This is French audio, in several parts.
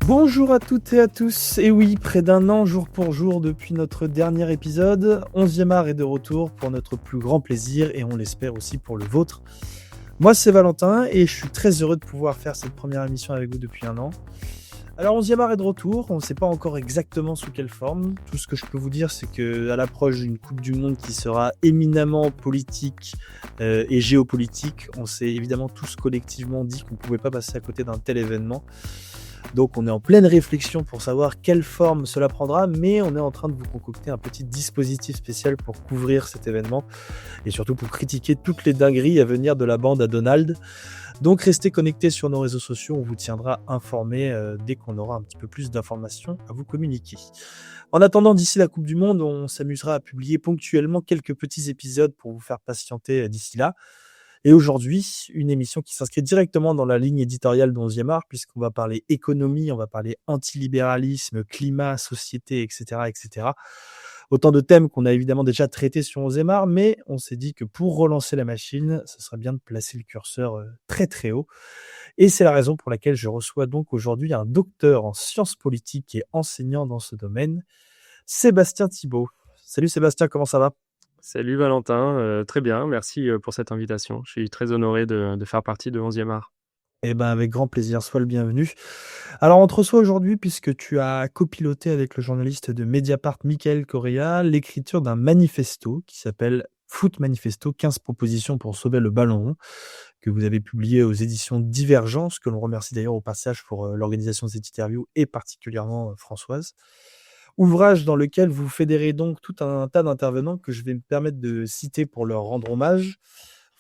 Bonjour à toutes et à tous, et oui, près d'un an jour pour jour depuis notre dernier épisode, 11e art est de retour pour notre plus grand plaisir et on l'espère aussi pour le vôtre. Moi c'est Valentin et je suis très heureux de pouvoir faire cette première émission avec vous depuis un an. Alors 11e art est de retour, on ne sait pas encore exactement sous quelle forme. Tout ce que je peux vous dire c'est qu'à l'approche d'une Coupe du Monde qui sera éminemment politique et géopolitique, on s'est évidemment tous collectivement dit qu'on ne pouvait pas passer à côté d'un tel événement. Donc on est en pleine réflexion pour savoir quelle forme cela prendra, mais on est en train de vous concocter un petit dispositif spécial pour couvrir cet événement et surtout pour critiquer toutes les dingueries à venir de la bande à Donald. Donc restez connectés sur nos réseaux sociaux, on vous tiendra informés dès qu'on aura un petit peu plus d'informations à vous communiquer. En attendant, d'ici la Coupe du Monde, on s'amusera à publier ponctuellement quelques petits épisodes pour vous faire patienter d'ici là. Et aujourd'hui, une émission qui s'inscrit directement dans la ligne éditoriale d'11e art, puisqu'on va parler économie, on va parler antilibéralisme, climat, société, etc., etc. Autant de thèmes qu'on a évidemment déjà traités sur 11e art, mais on s'est dit que pour relancer la machine, ce serait bien de placer le curseur très très haut. Et c'est la raison pour laquelle je reçois donc aujourd'hui un docteur en sciences politiques et enseignant dans ce domaine, Sébastien Thibault. Salut Sébastien, comment ça va ? Salut Valentin, très bien, merci pour cette invitation. Je suis très honoré de faire partie de 11e art. Eh ben, avec grand plaisir, sois le bienvenu. Alors, on te reçoit aujourd'hui puisque tu as copiloté avec le journaliste de Mediapart, Michael Correa, l'écriture d'un manifesto qui s'appelle Foot Manifesto, 15 propositions pour sauver le ballon rond, que vous avez publié aux éditions Divergence, que l'on remercie d'ailleurs au passage pour l'organisation de cette interview et particulièrement Françoise. Ouvrage dans lequel vous fédérez donc tout un tas d'intervenants que je vais me permettre de citer pour leur rendre hommage.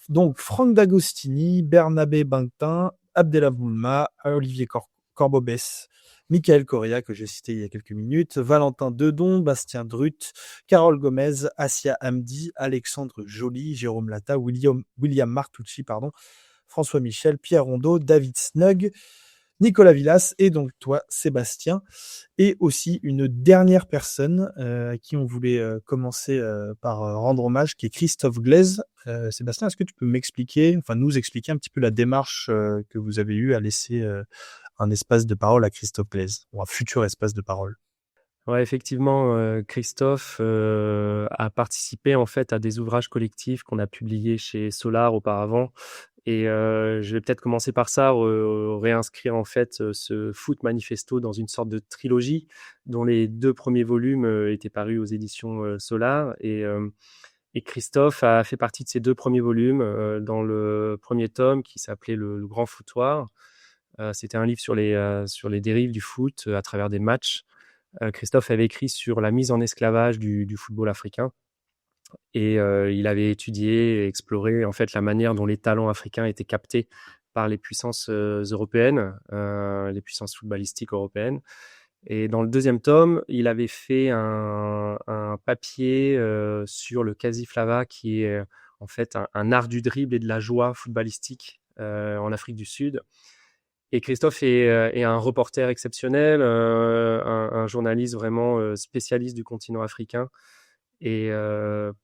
Donc, Franck D'Agostini, Bernabé Banquetin, Abdellah Boulma, Olivier Corbobès, Michael Correa, que j'ai cité il y a quelques minutes, Valentin Dedon, Bastien Drut, Carole Gomez, Assia Hamdi, Alexandre Joly, Jérôme Lata, William Martucci, François Michel, Pierre Rondeau, David Snug, Nicolas Villas et donc toi, Sébastien, et aussi une dernière personne à qui on voulait commencer par rendre hommage, qui est Christophe Glaise. Sébastien, est-ce que tu peux nous expliquer un petit peu la démarche que vous avez eue à laisser un espace de parole à Christophe Glaise, ou un futur espace de parole? Ouais, effectivement, Christophe a participé en fait à des ouvrages collectifs qu'on a publiés chez Solar auparavant. Et je vais peut-être commencer par ça, réinscrire en fait ce Foot Manifesto dans une sorte de trilogie dont les 2 premiers volumes étaient parus aux éditions Solar. Et Christophe a fait partie de ces 2 premiers volumes dans le premier tome qui s'appelait Le Grand Foutoir. C'était un livre sur les dérives du foot à travers des matchs. Christophe avait écrit sur la mise en esclavage du football africain. Et il avait étudié et exploré en fait la manière dont les talents africains étaient captés par les puissances européennes, les puissances footballistiques européennes. Et dans le deuxième tome, il avait fait un papier sur le Casiflava, qui est en fait un art du dribble et de la joie footballistique en Afrique du Sud. Et Christophe est un reporter exceptionnel, un journaliste vraiment spécialiste du continent africain. Et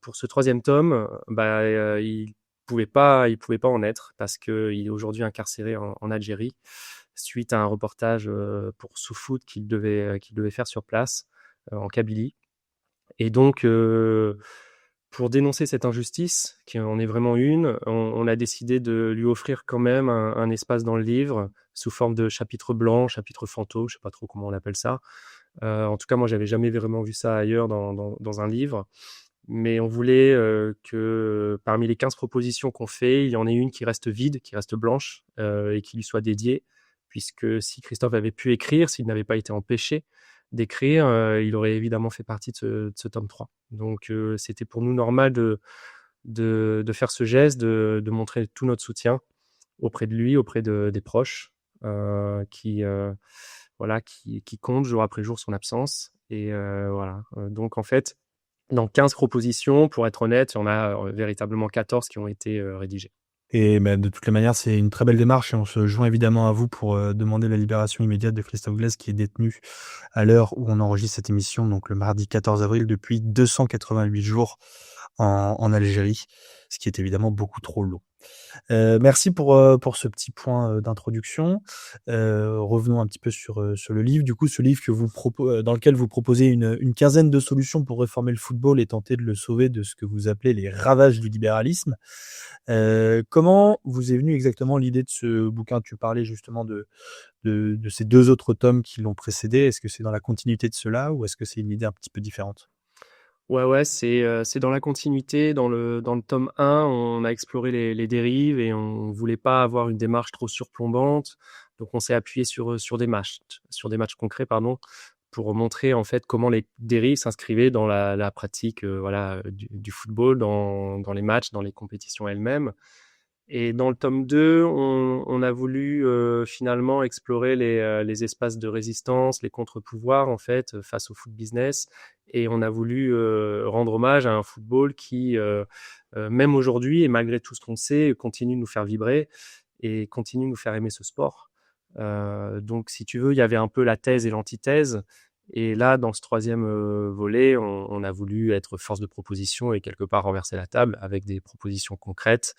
pour ce troisième tome, il pouvait pas en être parce qu'il est aujourd'hui incarcéré en Algérie suite à un reportage pour SoFoot qu'il devait faire sur place en Kabylie. Et donc, pour dénoncer cette injustice, qui en est vraiment une, on a décidé de lui offrir quand même un espace dans le livre sous forme de chapitre blanc, chapitre fantôme, je sais pas trop comment on appelle ça. En tout cas, moi, j'avais jamais vraiment vu ça ailleurs dans un livre. Mais on voulait que parmi les 15 propositions qu'on fait, il y en ait une qui reste vide, qui reste blanche et qui lui soit dédiée. Puisque si Christophe avait pu écrire, s'il n'avait pas été empêché d'écrire, il aurait évidemment fait partie de ce tome 3. Donc c'était pour nous normal de faire ce geste, de montrer tout notre soutien auprès de lui, auprès des proches qui comptent jour après jour son absence. Et voilà. Donc en fait, dans 15 propositions, pour être honnête, il y en a véritablement 14 qui ont été rédigées. Et de toutes les manières, c'est une très belle démarche et on se joint évidemment à vous pour demander la libération immédiate de Christophe Glaise, qui est détenu à l'heure où on enregistre cette émission, donc le mardi 14 avril, depuis 288 jours en Algérie, ce qui est évidemment beaucoup trop long. Merci pour ce petit point d'introduction. Revenons un petit peu sur le livre. Du coup, ce livre dans lequel vous proposez une quinzaine de solutions pour réformer le football et tenter de le sauver de ce que vous appelez les ravages du libéralisme. Comment vous est venue exactement l'idée de ce bouquin? Tu parlais justement de ces deux autres tomes qui l'ont précédé. Est-ce que c'est dans la continuité de cela ou est-ce que c'est une idée un petit peu différente? Ouais, c'est dans la continuité. Dans le tome 1, on a exploré les dérives et on voulait pas avoir une démarche trop surplombante. Donc, on s'est appuyé sur des matchs concrets, pardon, pour montrer en fait comment les dérives s'inscrivaient dans la pratique, voilà, du football, dans les matchs, dans les compétitions elles-mêmes. Et dans le tome 2, on a voulu finalement explorer les espaces de résistance, les contre-pouvoirs en fait face au foot business. Et on a voulu rendre hommage à un football qui, même aujourd'hui et malgré tout ce qu'on sait, continue de nous faire vibrer et continue de nous faire aimer ce sport. Donc, si tu veux, il y avait un peu la thèse et l'antithèse. Et là, dans ce troisième volet, on a voulu être force de proposition et quelque part renverser la table avec des propositions concrètes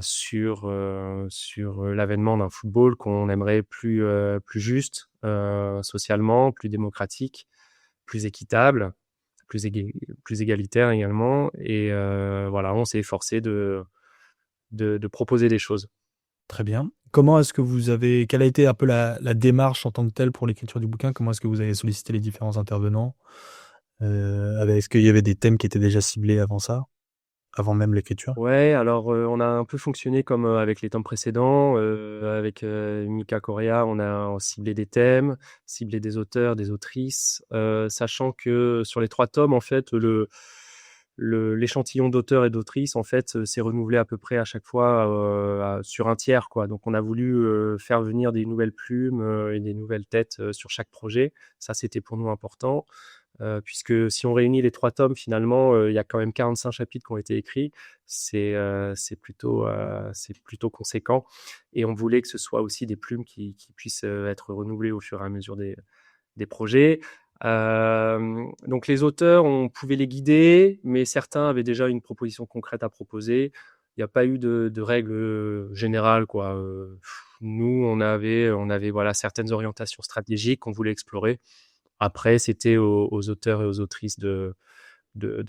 sur l'avènement d'un football qu'on aimerait plus juste socialement, plus démocratique, plus équitable, plus égalitaire également. Et voilà, on s'est efforcé de proposer des choses. Très bien. Quelle a été un peu la démarche en tant que telle pour l'écriture du bouquin? Comment est-ce que vous avez sollicité les différents intervenants? Est-ce qu'il y avait des thèmes qui étaient déjà ciblés avant ça? Avant même l'écriture? Ouais, alors on a un peu fonctionné comme avec les tomes précédents. Avec Mika Korea, on a ciblé des thèmes, ciblé des auteurs, des autrices, sachant que sur les 3 tomes, en fait, l'échantillon d'auteurs et d'autrices, en fait, s'est renouvelé à peu près à chaque fois sur un tiers, quoi. Donc, on a voulu faire venir des nouvelles plumes et des nouvelles têtes sur chaque projet. Ça, c'était pour nous important. Puisque si on réunit les 3 tomes, finalement, il y a quand même 45 chapitres qui ont été écrits. C'est plutôt conséquent. Et on voulait que ce soit aussi des plumes qui puissent être renouvelées au fur et à mesure des projets. Donc les auteurs, on pouvait les guider, mais certains avaient déjà une proposition concrète à proposer. Il n'y a pas eu de règles générales, quoi. Nous, on avait voilà, certaines orientations stratégiques qu'on voulait explorer. Après, c'était aux auteurs et aux autrices de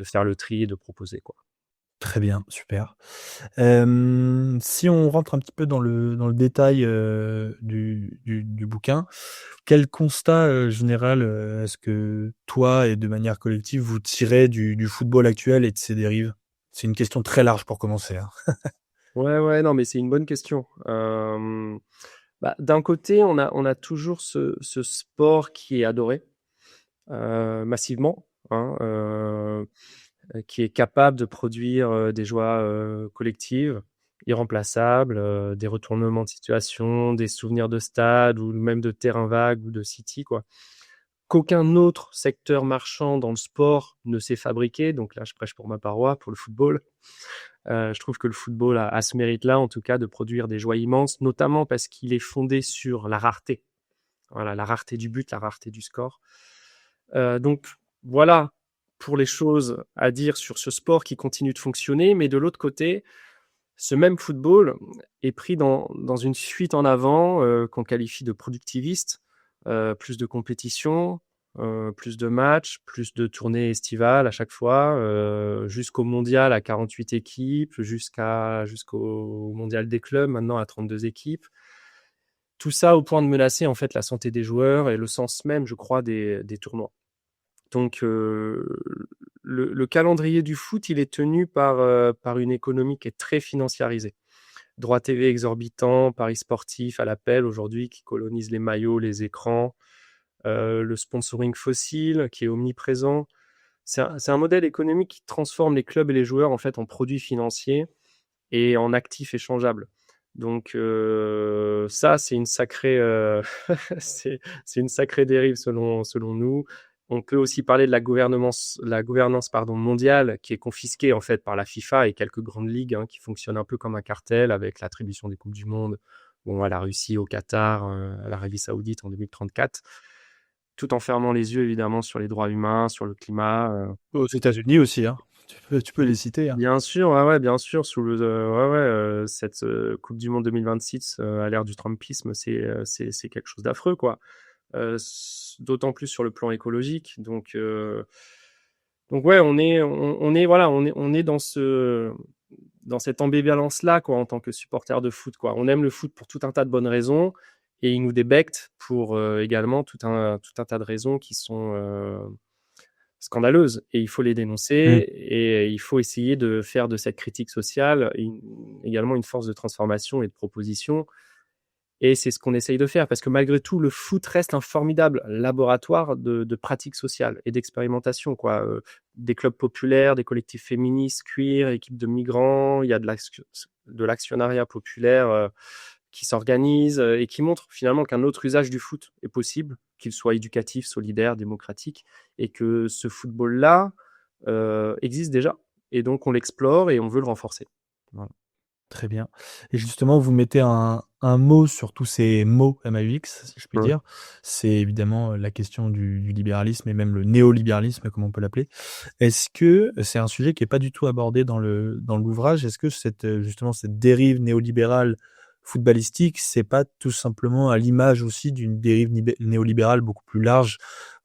faire le tri et de proposer, quoi. Très bien, super. Si on rentre un petit peu dans le détail du bouquin, quel constat général est-ce que toi et de manière collective vous tirez du football actuel et de ses dérives? C'est une question très large pour commencer, hein. Ouais, non, mais c'est une bonne question. D'un côté, on a toujours ce sport qui est adoré massivement, hein, qui est capable de produire des joies collectives, irremplaçables, des retournements de situation, des souvenirs de stade ou même de terrain vague ou de city, quoi. Qu'aucun autre secteur marchand dans le sport ne s'est fabriqué. Donc là, je prêche pour ma paroisse, pour le football. Je trouve que le football a ce mérite-là, en tout cas, de produire des joies immenses, notamment parce qu'il est fondé sur la rareté. Voilà, la rareté du but, la rareté du score. Donc voilà pour les choses à dire sur ce sport qui continue de fonctionner. Mais de l'autre côté, ce même football est pris dans une fuite en avant qu'on qualifie de productiviste. Plus de compétition, plus de matchs, plus de tournées estivales à chaque fois, jusqu'au mondial à 48 équipes, jusqu'au mondial des clubs, maintenant à 32 équipes. Tout ça au point de menacer en fait la santé des joueurs et le sens même, je crois, des tournois. Donc le calendrier du foot, il est tenu par une économie qui est très financiarisée. Droits TV exorbitants, paris sportifs à l'appel aujourd'hui qui colonisent les maillots, les écrans, le sponsoring fossile qui est omniprésent. C'est un modèle économique qui transforme les clubs et les joueurs en fait en produits financiers et en actifs échangeables. Donc ça, c'est une sacrée, c'est une sacrée dérive selon nous. On peut aussi parler de la gouvernance mondiale qui est confisquée en fait par la FIFA et quelques grandes ligues qui fonctionnent un peu comme un cartel avec l'attribution des coupes du monde, à la Russie, au Qatar, à l'Arabie Saoudite en 2034, tout en fermant les yeux évidemment sur les droits humains, sur le climat. Aux États-Unis aussi, hein. Tu peux les citer, hein. Bien sûr, ouais, bien sûr, cette Coupe du Monde 2026 à l'ère du Trumpisme, c'est quelque chose d'affreux, quoi. D'autant plus sur le plan écologique. Donc ouais, on est dans cette ambivalence-là, quoi, en tant que supporter de foot, quoi. On aime le foot pour tout un tas de bonnes raisons, et il nous débecte pour également tout un tas de raisons qui sont scandaleuses, et il faut les dénoncer, Mm. et il faut essayer de faire de cette critique sociale également une force de transformation et de proposition. Et c'est ce qu'on essaye de faire, parce que malgré tout, le foot reste un formidable laboratoire de pratiques sociales et d'expérimentation, quoi. Des clubs populaires, des collectifs féministes, queer, équipes de migrants, il y a de l'actionnariat populaire qui s'organise et qui montre finalement qu'un autre usage du foot est possible, qu'il soit éducatif, solidaire, démocratique, et que ce football-là existe déjà. Et donc on l'explore et on veut le renforcer. Voilà. Très bien. Et justement, vous mettez un mot sur tous ces mots MAUX, si je puis Ouais. dire. C'est évidemment la question du libéralisme et même le néolibéralisme, comme on peut l'appeler. Est-ce que c'est un sujet qui est pas du tout abordé dans l'ouvrage? Est-ce que justement cette dérive néolibérale footballistique, c'est pas tout simplement à l'image aussi d'une dérive néolibérale beaucoup plus large,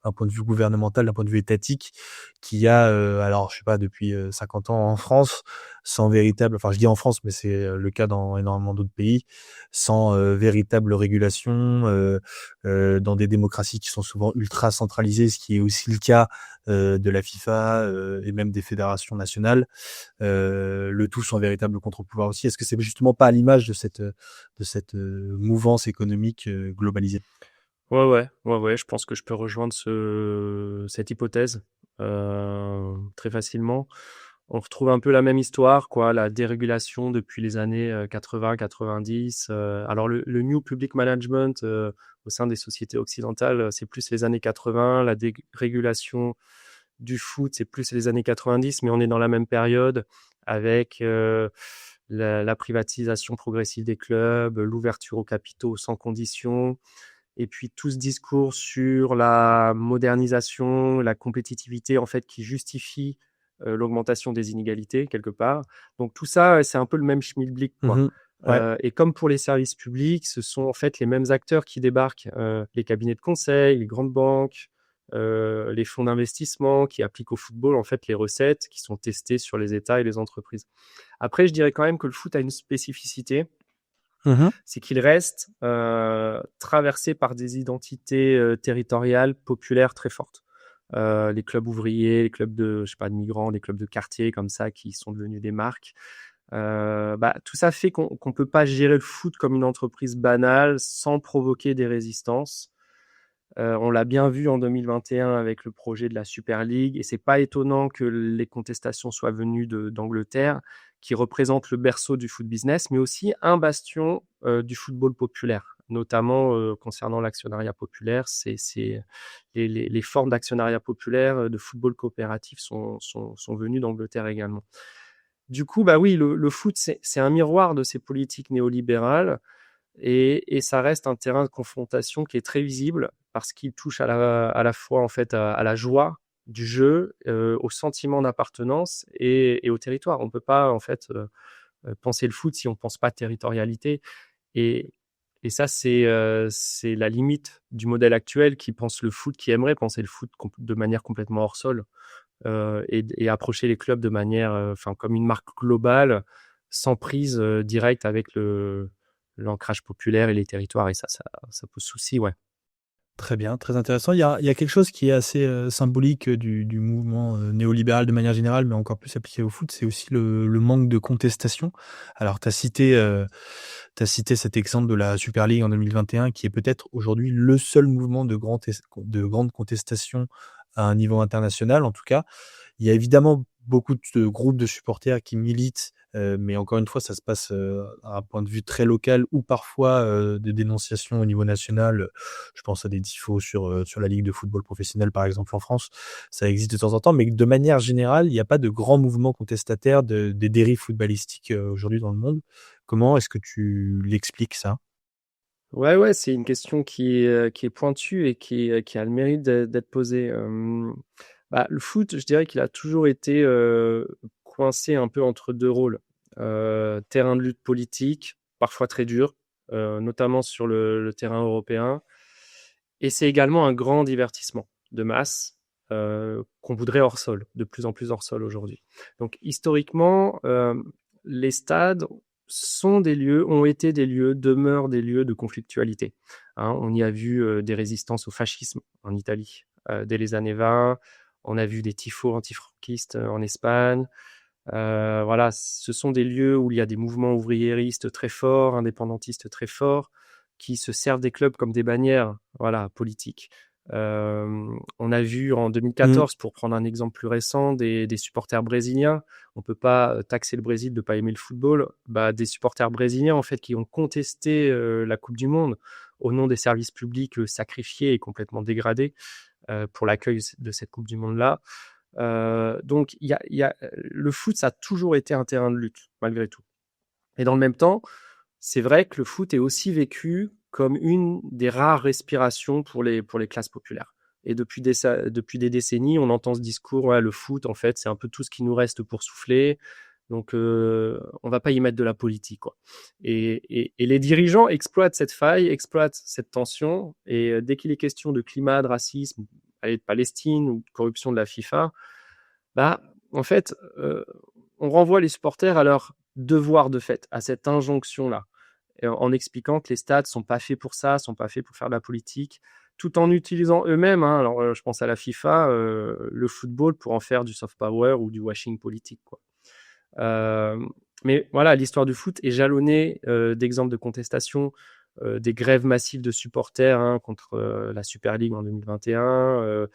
d'un point de vue gouvernemental, d'un point de vue étatique, qui a, alors je sais pas, depuis 50 ans en France, sans véritable, enfin je dis en France, mais c'est le cas dans énormément d'autres pays, sans véritable régulation, dans des démocraties qui sont souvent ultra centralisées, ce qui est aussi le cas de la FIFA et même des fédérations nationales, le tout sans véritable contre-pouvoir aussi. Est-ce que c'est justement pas à l'image de cette mouvance économique globalisée? Ouais, je pense que je peux rejoindre cette hypothèse très facilement. On retrouve un peu la même histoire, quoi, la dérégulation depuis les années 80-90. Alors le New Public Management au sein des sociétés occidentales, c'est plus les années 80. La dérégulation du foot, c'est plus les années 90, mais on est dans la même période avec la privatisation progressive des clubs, l'ouverture aux capitaux sans condition, et puis tout ce discours sur la modernisation, la compétitivité, en fait, qui justifie l'augmentation des inégalités, quelque part. Donc tout ça, c'est un peu le même schmilblick, quoi. Mmh. Ouais. Et comme pour les services publics, ce sont en fait les mêmes acteurs qui débarquent, les cabinets de conseil, les grandes banques, les fonds d'investissement qui appliquent au football en fait les recettes qui sont testées sur les États et les entreprises. Après, je dirais quand même que le foot a une spécificité, Mmh. c'est qu'il reste traversé par des identités territoriales, populaires très fortes. Les clubs ouvriers, les clubs de, je sais pas, de migrants, les clubs de quartier comme ça qui sont devenus des marques. Tout ça fait qu'on peut pas gérer le foot comme une entreprise banale sans provoquer des résistances. On l'a bien vu en 2021 avec le projet de la Super League, et c'est pas étonnant que les contestations soient venues d'Angleterre, qui représente le berceau du foot business, mais aussi un bastion du football populaire, notamment concernant l'actionnariat populaire. Les formes d'actionnariat populaire, de football coopératif sont venues d'Angleterre également. Du coup, bah oui, le foot, c'est un miroir de ces politiques néolibérales, et ça reste un terrain de confrontation qui est très visible parce qu'il touche à la fois en fait à la joie du jeu, au sentiment d'appartenance et au territoire. On peut pas en fait penser le foot si on pense pas territorialité, et, et ça c'est la limite du modèle actuel qui pense le foot, qui aimerait penser le foot de manière complètement hors sol, et approcher les clubs de manière, enfin comme une marque globale, sans prise directe avec l'ancrage populaire et les territoires, et ça pose souci, ouais. Très bien, très intéressant. Il y a quelque chose qui est assez symbolique du mouvement néolibéral de manière générale, mais encore plus appliqué au foot, c'est aussi le manque de contestation. Alors, t'as cité cet exemple de la Super League en 2021, qui est peut-être aujourd'hui le seul mouvement de grande contestation à un niveau international, en tout cas. Il y a évidemment beaucoup de groupes de supporters qui militent, mais encore une fois, ça se passe à un point de vue très local ou parfois des dénonciations au niveau national. Je pense à des tifos sur la Ligue de football professionnel, par exemple, en France. Ça existe de temps en temps, mais de manière générale, il n'y a pas de grands mouvements contestataires des dérives footballistiques aujourd'hui dans le monde. Comment est-ce que tu l'expliques, ça? Ouais, c'est une question qui est pointue et qui a le mérite d'être posée. Le foot, je dirais qu'il a toujours été coincé un peu entre deux rôles. Terrain de lutte politique, parfois très dur, notamment sur le terrain européen. Et c'est également un grand divertissement de masse qu'on voudrait hors sol, de plus en plus hors sol aujourd'hui. Donc historiquement, les stades ont été des lieux, demeurent des lieux de conflictualité. On y a vu des résistances au fascisme en Italie dès les années 20. On a vu des tifos antifranquistes en Espagne. Voilà, ce sont des lieux où il y a des mouvements ouvriéristes très forts, indépendantistes très forts, qui se servent des clubs comme des bannières, voilà, politiques. On a vu en 2014, pour prendre un exemple plus récent, des supporters brésiliens. On peut pas taxer le Brésil de pas aimer le football. Des supporters brésiliens en fait qui ont contesté la Coupe du Monde au nom des services publics sacrifiés et complètement dégradés pour l'accueil de cette Coupe du Monde-là. Donc, le foot, ça a toujours été un terrain de lutte, malgré tout. Et dans le même temps, c'est vrai que le foot est aussi vécu comme une des rares respirations pour les classes populaires. Et depuis des décennies, on entend ce discours, ouais, le foot, en fait, c'est un peu tout ce qui nous reste pour souffler. Donc, on va pas y mettre de la politique, quoi. Et les dirigeants exploitent cette faille, exploitent cette tension. Et dès qu'il est question de climat, de racisme, de Palestine ou de corruption de la FIFA, en fait, on renvoie les supporters à leur devoir de fait, à cette injonction-là, en expliquant que les stades sont pas faits pour ça, sont pas faits pour faire de la politique, tout en utilisant eux-mêmes, alors je pense à la FIFA, le football pour en faire du soft power ou du washing politique, quoi. Mais voilà, l'histoire du foot est jalonnée d'exemples de contestation, des grèves massives de supporters contre la Super League en 2021.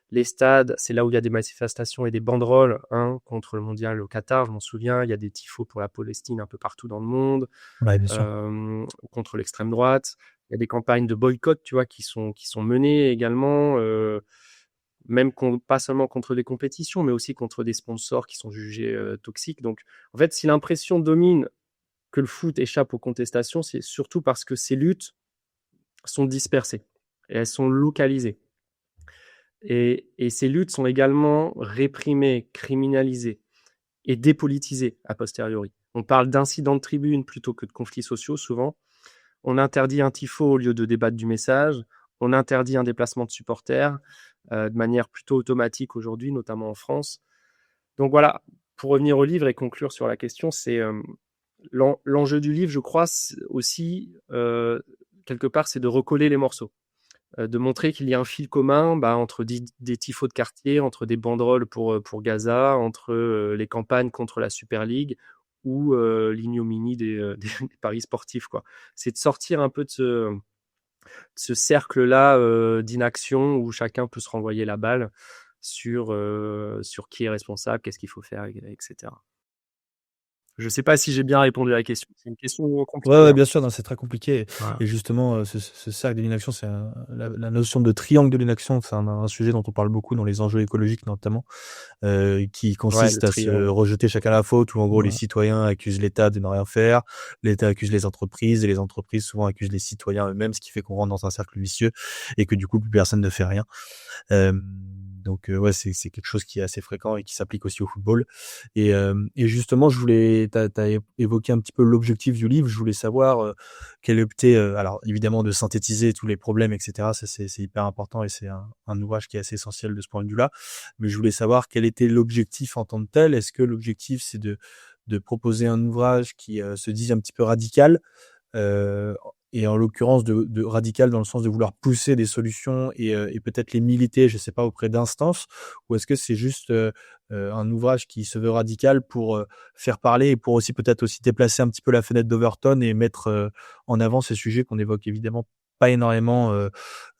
Les stades, c'est là où il y a des manifestations et des banderoles contre le mondial au Qatar, je m'en souviens. Il y a des tifos pour la Palestine un peu partout dans le monde, Ouais, bien sûr. contre l'extrême droite. Il y a des campagnes de boycott, tu vois, qui sont menées également, même pas seulement contre des compétitions, mais aussi contre des sponsors qui sont jugés toxiques. Donc, en fait, si l'impression domine que le foot échappe aux contestations, c'est surtout parce que ces luttes sont dispersées et elles sont localisées. Et ces luttes sont également réprimées, criminalisées et dépolitisées a posteriori. On parle d'incidents de tribune plutôt que de conflits sociaux souvent. On interdit un tifo au lieu de débattre du message. On interdit un déplacement de supporters de manière plutôt automatique aujourd'hui, notamment en France. Donc voilà, pour revenir au livre et conclure sur la question, c'est l'enjeu du livre, je crois, aussi, quelque part, c'est de recoller les morceaux. De montrer qu'il y a un fil commun entre des tifos de quartier, entre des banderoles pour Gaza, entre les campagnes contre la Super League ou l'ignominie des paris sportifs, quoi. C'est de sortir un peu de ce cercle-là d'inaction où chacun peut se renvoyer la balle sur qui est responsable, qu'est-ce qu'il faut faire, etc. Je ne sais pas si j'ai bien répondu à la question. C'est une question compliquée. Ouais, bien sûr, non, c'est très compliqué. Voilà. Et justement, ce cercle de l'inaction, c'est la notion de triangle de l'inaction, c'est un sujet dont on parle beaucoup dans les enjeux écologiques notamment, qui consiste à se rejeter chacun la faute, où en gros les citoyens accusent l'État de ne rien faire, l'État accuse les entreprises, et les entreprises souvent accusent les citoyens eux-mêmes, ce qui fait qu'on rentre dans un cercle vicieux et que du coup plus personne ne fait rien. Donc ouais, c'est quelque chose qui est assez fréquent et qui s'applique aussi au football. Et justement, t'as évoqué un petit peu l'objectif du livre. Je voulais savoir quel était, alors évidemment de synthétiser tous les problèmes, etc. Ça c'est hyper important et c'est un ouvrage qui est assez essentiel de ce point de vue-là. Mais je voulais savoir quel était l'objectif en tant que tel. Est-ce que l'objectif c'est de proposer un ouvrage qui se dise un petit peu radical, et en l'occurrence de radical dans le sens de vouloir pousser des solutions et peut-être les militer, je sais pas, auprès d'instances, ou est-ce que c'est juste un ouvrage qui se veut radical pour faire parler et pour aussi peut-être aussi déplacer un petit peu la fenêtre d'Overton et mettre en avant ces sujets qu'on évoque évidemment pas énormément,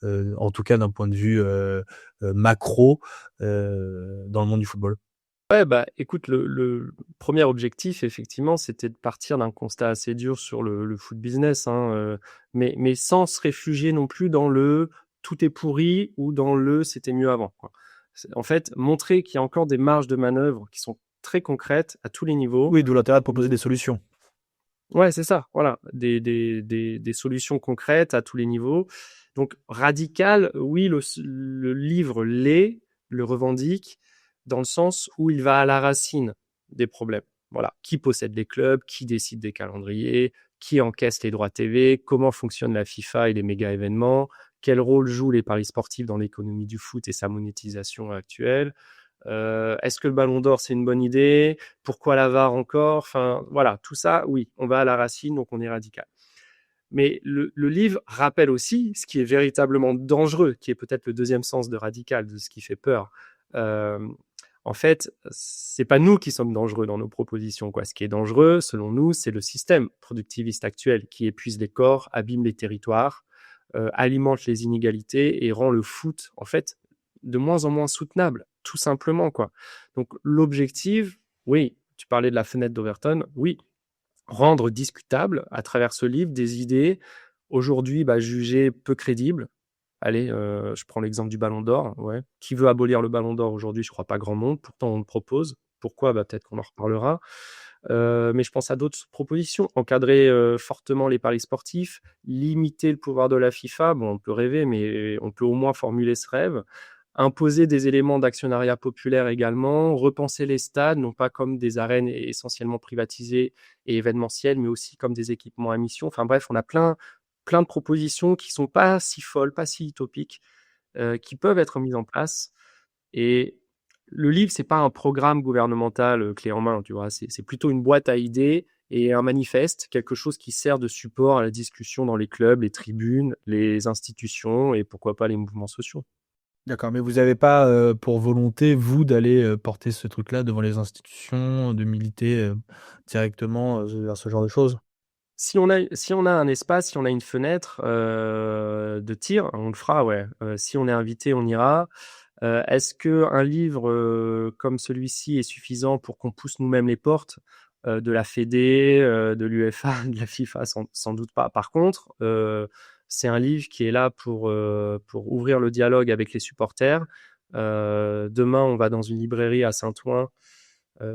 en tout cas d'un point de vue macro, dans le monde du football. Ouais, écoute, le premier objectif, effectivement, c'était de partir d'un constat assez dur sur le foot business, mais sans se réfugier non plus dans le tout est pourri ou dans le c'était mieux avant, quoi. En fait, montrer qu'il y a encore des marges de manœuvre qui sont très concrètes à tous les niveaux. Oui, d'où l'intérêt de proposer des solutions. Ouais, c'est ça, voilà, des solutions concrètes à tous les niveaux. Donc radical, oui, le livre l'est, le revendique dans le sens où il va à la racine des problèmes. Voilà, qui possède les clubs, qui décide des calendriers, qui encaisse les droits TV, comment fonctionne la FIFA et les méga événements, quel rôle jouent les paris sportifs dans l'économie du foot et sa monétisation actuelle. Est-ce que le Ballon d'Or c'est une bonne idée? Pourquoi la VAR encore? Enfin voilà, tout ça, oui, on va à la racine, donc on est radical. Mais le livre rappelle aussi ce qui est véritablement dangereux, qui est peut-être le deuxième sens de radical, de ce qui fait peur. Euh, En fait, c'est pas nous qui sommes dangereux dans nos propositions, quoi. Ce qui est dangereux, selon nous, c'est le système productiviste actuel qui épuise les corps, abîme les territoires, alimente les inégalités et rend le foot, en fait, de moins en moins soutenable, tout simplement, quoi. Donc, l'objectif, oui, tu parlais de la fenêtre d'Overton, oui, rendre discutable à travers ce livre des idées aujourd'hui jugées peu crédibles. Allez, je prends l'exemple du Ballon d'Or. Ouais. Qui veut abolir le Ballon d'Or aujourd'hui? Je crois pas grand monde. Pourtant, on le propose. Pourquoi? Peut-être qu'on en reparlera. Mais je pense à d'autres propositions. Encadrer fortement les paris sportifs, limiter le pouvoir de la FIFA. Bon, on peut rêver, mais on peut au moins formuler ce rêve. Imposer des éléments d'actionnariat populaire également, repenser les stades, non pas comme des arènes essentiellement privatisées et événementielles, mais aussi comme des équipements à mission. Enfin bref, on a plein de propositions qui sont pas si folles, pas si utopiques, qui peuvent être mises en place. Et le livre, c'est pas un programme gouvernemental clé en main, tu vois. C'est plutôt une boîte à idées et un manifeste, quelque chose qui sert de support à la discussion dans les clubs, les tribunes, les institutions et pourquoi pas les mouvements sociaux. D'accord, mais vous n'avez pas pour volonté, vous, d'aller porter ce truc-là devant les institutions, de militer directement vers ce genre de choses? Si on a un espace, si on a une fenêtre de tir, on le fera, ouais. Si on est invité, on ira. Est-ce qu'un livre comme celui-ci est suffisant pour qu'on pousse nous-mêmes les portes de la Fédé, de l'UEFA, de la FIFA? Sans doute pas. Par contre, c'est un livre qui est là pour ouvrir le dialogue avec les supporters. Demain, on va dans une librairie à Saint-Ouen,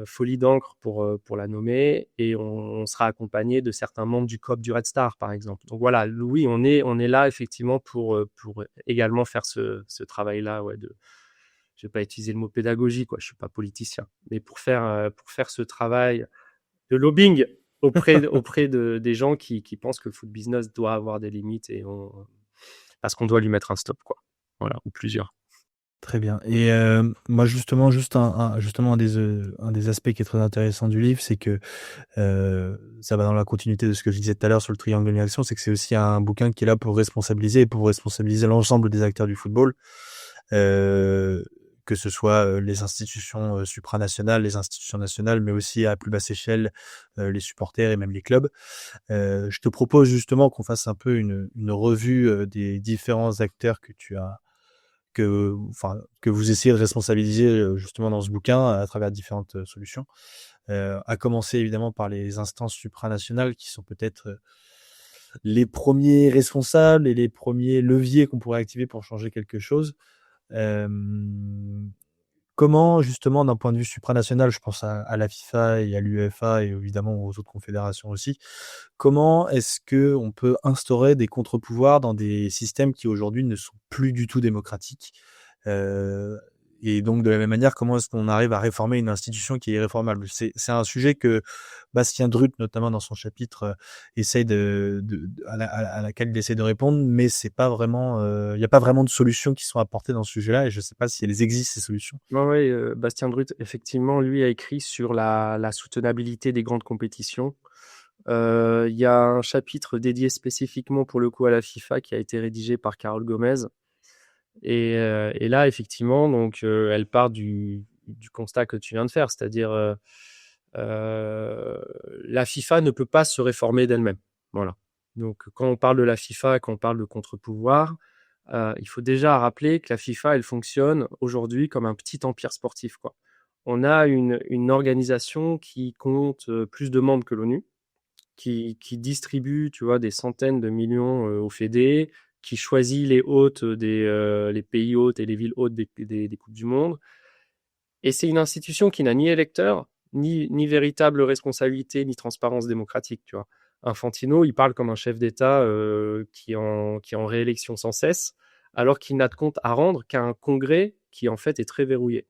Folie d'encre pour la nommer, et on sera accompagné de certains membres du COP du Red Star, par exemple. Donc voilà, oui, on est là effectivement pour également faire ce travail-là, ouais, je vais pas utiliser le mot pédagogie, quoi, je suis pas politicien, mais pour faire ce travail de lobbying auprès des gens qui pensent que le foot business doit avoir des limites parce qu'on doit lui mettre un stop, quoi. Voilà, ou plusieurs. Très bien. Et moi, justement, justement, un des aspects qui est très intéressant du livre, c'est que ça va dans la continuité de ce que je disais tout à l'heure sur le triangle de l'action, c'est que c'est aussi un bouquin qui est là pour responsabiliser l'ensemble des acteurs du football, que ce soit les institutions supranationales, les institutions nationales, mais aussi à plus basse échelle les supporters et même les clubs. Je te propose justement qu'on fasse un peu une revue des différents acteurs que vous essayez de responsabiliser justement dans ce bouquin à travers différentes solutions. À commencer évidemment par les instances supranationales qui sont peut-être les premiers responsables et les premiers leviers qu'on pourrait activer pour changer quelque chose. Euh, Comment, justement, d'un point de vue supranational, je pense à la FIFA et à l'UEFA et évidemment aux autres confédérations aussi, comment est-ce qu'on peut instaurer des contre-pouvoirs dans des systèmes qui aujourd'hui ne sont plus du tout démocratiques? Et donc de la même manière, comment est-ce qu'on arrive à réformer une institution qui est irréformable? C'est un sujet que Bastien Drut, notamment dans son chapitre, essaye à laquelle il essaie de répondre, mais c'est pas vraiment, il n'y a pas vraiment de solutions qui sont apportées dans ce sujet-là, et je sais pas si elles existent, ces solutions. Ouais, Bastien Drut, effectivement, lui a écrit sur la soutenabilité des grandes compétitions. Il y a un chapitre dédié spécifiquement pour le coup à la FIFA qui a été rédigé par Carole Gomez. Et là, effectivement, donc, elle part du constat que tu viens de faire, c'est-à-dire la FIFA ne peut pas se réformer d'elle-même. Voilà. Donc, quand on parle de la FIFA, quand on parle de contre-pouvoir, il faut déjà rappeler que la FIFA, elle fonctionne aujourd'hui comme un petit empire sportif, quoi. On a une organisation qui compte plus de membres que l'ONU, qui distribue, tu vois, des centaines de millions aux fédés, qui choisit les hôtes les pays hôtes et les villes hôtes des Coupes du Monde. Et c'est une institution qui n'a ni électeurs, ni véritable responsabilité, ni transparence démocratique, tu vois. Infantino, il parle comme un chef d'État qui est en réélection sans cesse, alors qu'il n'a de compte à rendre qu'à un congrès qui en fait est très verrouillé.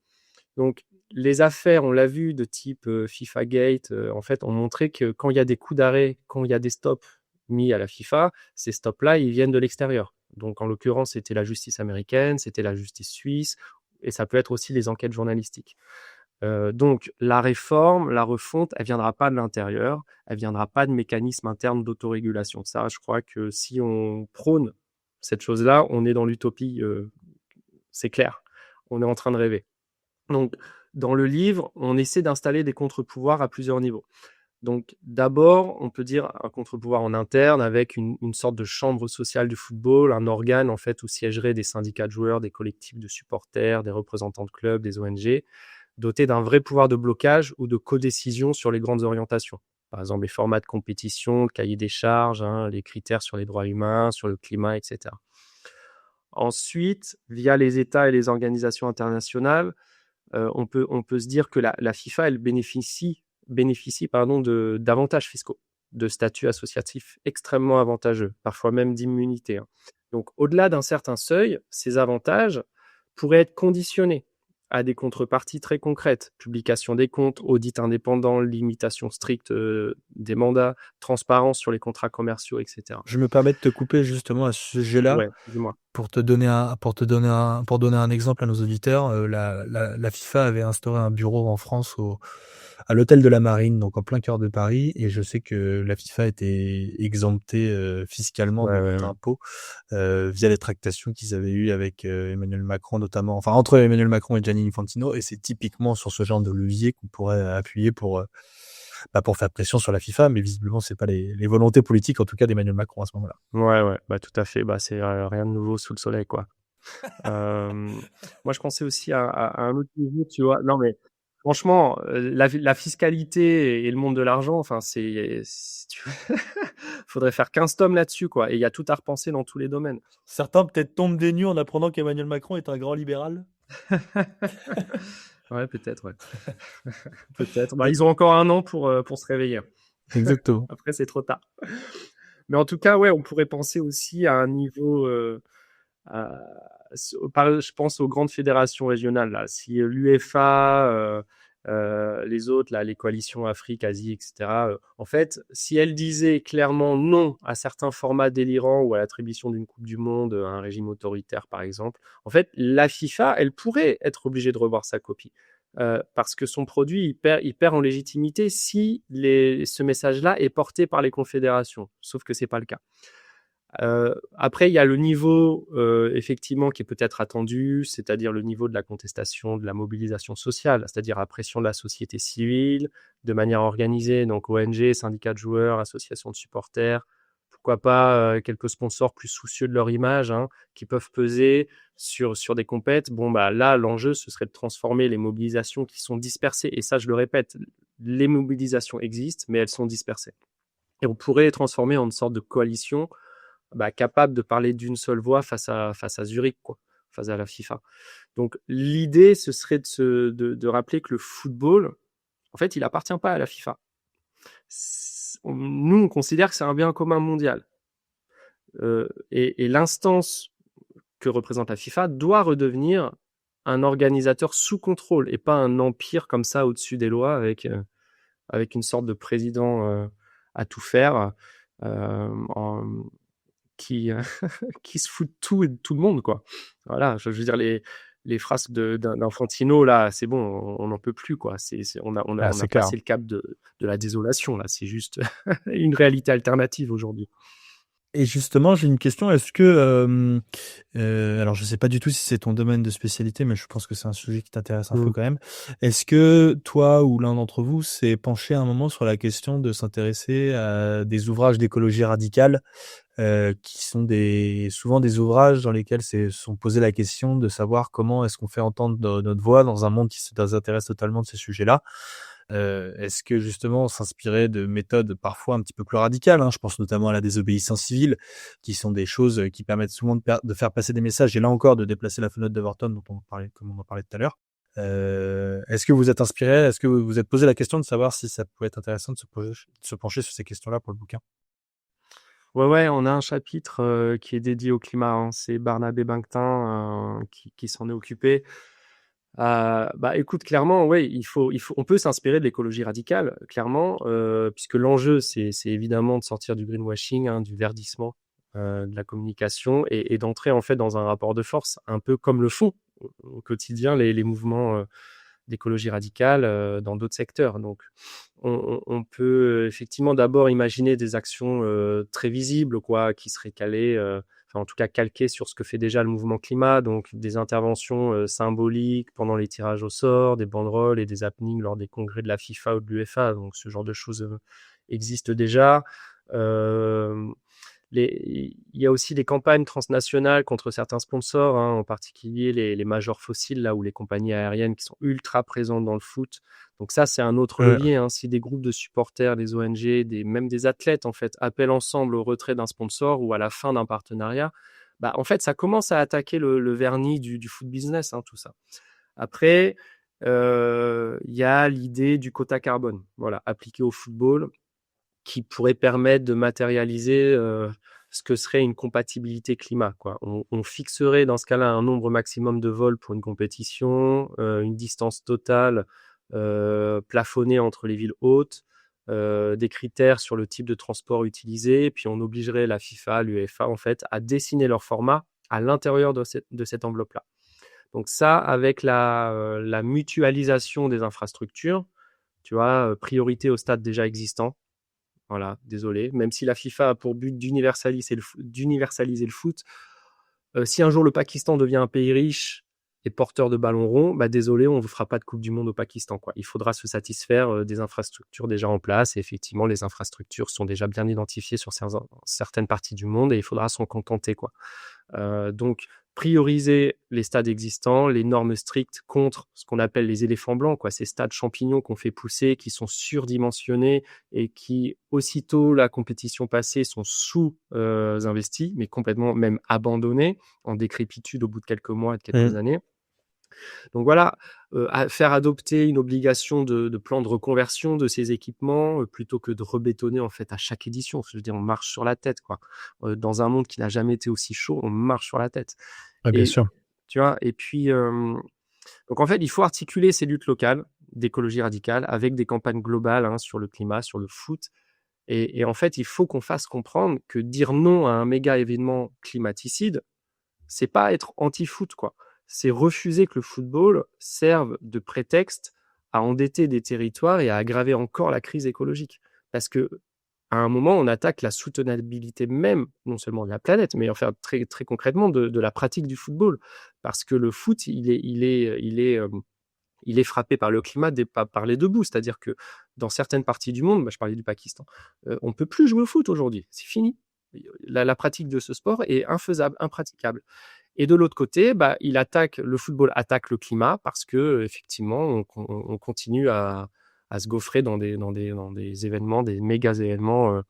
Donc les affaires, on l'a vu, de type FIFA Gate, en fait, ont montré que quand il y a des coups d'arrêt, quand il y a des stops mis à la FIFA, ces stops-là, ils viennent de l'extérieur. Donc en l'occurrence, c'était la justice américaine, c'était la justice suisse, et ça peut être aussi les enquêtes journalistiques. Donc la réforme, la refonte, elle viendra pas de l'intérieur, elle viendra pas de mécanismes internes d'autorégulation. Ça, je crois que si on prône cette chose-là, on est dans l'utopie, c'est clair. On est en train de rêver. Donc, dans le livre, on essaie d'installer des contre-pouvoirs à plusieurs niveaux. Donc, d'abord, on peut dire un contre-pouvoir en interne avec une sorte de chambre sociale du football, un organe en fait où siégeraient des syndicats de joueurs, des collectifs de supporters, des représentants de clubs, des ONG, doté d'un vrai pouvoir de blocage ou de codécision sur les grandes orientations. Par exemple, les formats de compétition, le cahier des charges, les critères sur les droits humains, sur le climat, etc. Ensuite, via les États et les organisations internationales, on peut se dire que la FIFA, elle bénéficie d'avantages fiscaux, de statuts associatifs extrêmement avantageux, parfois même d'immunité. Donc, au-delà d'un certain seuil, ces avantages pourraient être conditionnés à des contreparties très concrètes: publication des comptes, audit indépendant, limitation stricte des mandats, transparence sur les contrats commerciaux, etc. Je me permets de te couper justement à ce sujet-là. Ouais, dis-moi. Pour donner un exemple à nos auditeurs, la FIFA avait instauré un bureau en France à l'hôtel de la Marine, donc en plein cœur de Paris, et je sais que la FIFA était exemptée fiscalement de tout impôt via les tractations qu'ils avaient eues avec Emmanuel Macron notamment, enfin entre Emmanuel Macron et Gianni Infantino, et c'est typiquement sur ce genre de levier qu'on pourrait appuyer pour faire pression sur la FIFA, mais visiblement c'est pas les volontés politiques en tout cas d'Emmanuel Macron à ce moment-là. Ouais, bah tout à fait. Bah c'est rien de nouveau sous le soleil, quoi. Moi, je pensais aussi à un autre niveau, tu vois. Non, mais franchement, la fiscalité et le monde de l'argent, enfin, faudrait faire 15 tomes là-dessus, quoi. Et il y a tout à repenser dans tous les domaines. Certains peut-être tombent des nues en apprenant qu'Emmanuel Macron est un grand libéral. Ouais, peut-être, ouais. Peut-être. Bah, ils ont encore un an pour se réveiller. Exactement. Après, c'est trop tard. Mais en tout cas, ouais, on pourrait penser aussi à un niveau, je pense aux grandes fédérations régionales, là. Si l'UEFA, les autres, là, les coalitions Afrique, Asie, etc., en fait, si elles disaient clairement non à certains formats délirants ou à l'attribution d'une Coupe du Monde à un régime autoritaire, par exemple, en fait, la FIFA, elle pourrait être obligée de revoir sa copie. Parce que son produit, il perd en légitimité si ce message-là est porté par les confédérations. Sauf que c'est pas le cas. Après, il y a le niveau effectivement qui est peut-être attendu, c'est-à-dire le niveau de la contestation, de la mobilisation sociale, c'est-à-dire la pression de la société civile, de manière organisée, donc ONG, syndicats de joueurs, associations de supporters, pourquoi pas quelques sponsors plus soucieux de leur image, qui peuvent peser sur des compètes. Bon, bah là, l'enjeu, ce serait de transformer les mobilisations qui sont dispersées, et ça, je le répète, les mobilisations existent, mais elles sont dispersées. Et on pourrait les transformer en une sorte de coalition capable de parler d'une seule voix face à Zurich, quoi, face à la FIFA. Donc l'idée, ce serait de rappeler que le football, en fait, il appartient pas à la FIFA. Nous, on considère que c'est un bien commun mondial. Et l'instance que représente la FIFA doit redevenir un organisateur sous contrôle et pas un empire comme ça au-dessus des lois avec une sorte de président à tout faire. Qui se fout de tout et de tout le monde, quoi. Voilà, je veux dire, les phrases d'Infantino, là, c'est bon, on n'en peut plus, quoi. On a passé le cap de la désolation, là. C'est juste une réalité alternative aujourd'hui. Et justement, j'ai une question. Est-ce que, alors je sais pas du tout si c'est ton domaine de spécialité, mais je pense que c'est un sujet qui t'intéresse un peu quand même. Est-ce que toi ou l'un d'entre vous s'est penché un moment sur la question de s'intéresser à des ouvrages d'écologie radicale, qui sont souvent des ouvrages dans lesquels sont posées la question de savoir comment est-ce qu'on fait entendre notre voix dans un monde qui se désintéresse totalement de ces sujets-là? Est-ce que justement s'inspirer de méthodes parfois un petit peu plus radicales, je pense notamment à la désobéissance civile, qui sont des choses qui permettent souvent de faire passer des messages, et là encore de déplacer la fenêtre d'Overton comme on en parlait tout à l'heure. Est-ce que vous êtes inspiré? Est-ce que vous vous êtes posé la question de savoir si ça pouvait être intéressant de se pencher sur ces questions-là pour le bouquin? Ouais, ouais, on a un chapitre qui est dédié au climat, hein. C'est Barnabé Binquetin qui s'en est occupé. Bah, écoute, clairement, ouais, on peut s'inspirer de l'écologie radicale, clairement, puisque l'enjeu, c'est évidemment de sortir du greenwashing, hein, du verdissement, de la communication et d'entrer en fait dans un rapport de force, un peu comme le font au quotidien les mouvements d'écologie radicale dans d'autres secteurs. Donc, on peut effectivement d'abord imaginer des actions très visibles, quoi, qui seraient calées, enfin en tout cas calquées sur ce que fait déjà le mouvement climat, donc des interventions symboliques pendant les tirages au sort, des banderoles et des happenings lors des congrès de la FIFA ou de l'UEFA. Donc ce genre de choses existe déjà. Euh, il y a aussi des campagnes transnationales contre certains sponsors, hein, en particulier les majors fossiles, là, ou les compagnies aériennes qui sont ultra présentes dans le foot. Donc ça, c'est un autre Ouais. levier, hein. Si des groupes de supporters, des ONG, même des athlètes, en fait, appellent ensemble au retrait d'un sponsor ou à la fin d'un partenariat, bah, en fait, ça commence à attaquer le vernis du foot business, hein, tout ça. Après, il y a l'idée du quota carbone, voilà, appliqué au football, qui pourrait permettre de matérialiser ce que serait une compatibilité climat, quoi. On fixerait dans ce cas-là un nombre maximum de vols pour une compétition, une distance totale plafonnée entre les villes hautes, des critères sur le type de transport utilisé, puis on obligerait la FIFA, l'UEFA en fait, à dessiner leur format à l'intérieur de cette enveloppe-là. Donc ça, avec la mutualisation des infrastructures, tu vois, priorité aux stades déjà existants. Voilà, désolé. Même si la FIFA a pour but d'universaliser le foot, si un jour le Pakistan devient un pays riche et porteur de ballons ronds, bah désolé, on ne vous fera pas de Coupe du Monde au Pakistan, quoi. Il faudra se satisfaire des infrastructures déjà en place. Et effectivement, les infrastructures sont déjà bien identifiées sur certaines parties du monde et il faudra s'en contenter, quoi. Donc, prioriser les stades existants, les normes strictes contre ce qu'on appelle les éléphants blancs, quoi, ces stades champignons qu'on fait pousser, qui sont surdimensionnés et qui, aussitôt la compétition passée, sont sous-investis, mais complètement même abandonnés, en décrépitude au bout de quelques mois et de quelques années. Donc voilà, faire adopter une obligation de plan de reconversion de ces équipements plutôt que de rebétonner en fait à chaque édition. Je veux dire, on marche sur la tête, quoi. Dans un monde qui n'a jamais été aussi chaud, on marche sur la tête. Ouais, bien Et sûr. tu vois, et puis donc en fait, il faut articuler ces luttes locales d'écologie radicale avec des campagnes globales, hein, sur le climat, sur le foot. Et en fait, il faut qu'on fasse comprendre que dire non à un méga événement climaticide, c'est pas être anti-foot, quoi. C'est refuser que le football serve de prétexte à endetter des territoires et à aggraver encore la crise écologique. Parce que à un moment, on attaque la soutenabilité même, non seulement de la planète, mais enfin très, très concrètement de la pratique du football. Parce que le foot, il est frappé par le climat par les deux bouts. C'est-à-dire que dans certaines parties du monde, bah, je parlais du Pakistan, on ne peut plus jouer au foot aujourd'hui. C'est fini. La pratique de ce sport est infaisable, impraticable. Et de l'autre côté, bah, le football attaque le climat parce que effectivement, on continue à se gaufrer dans des événements, des méga événements,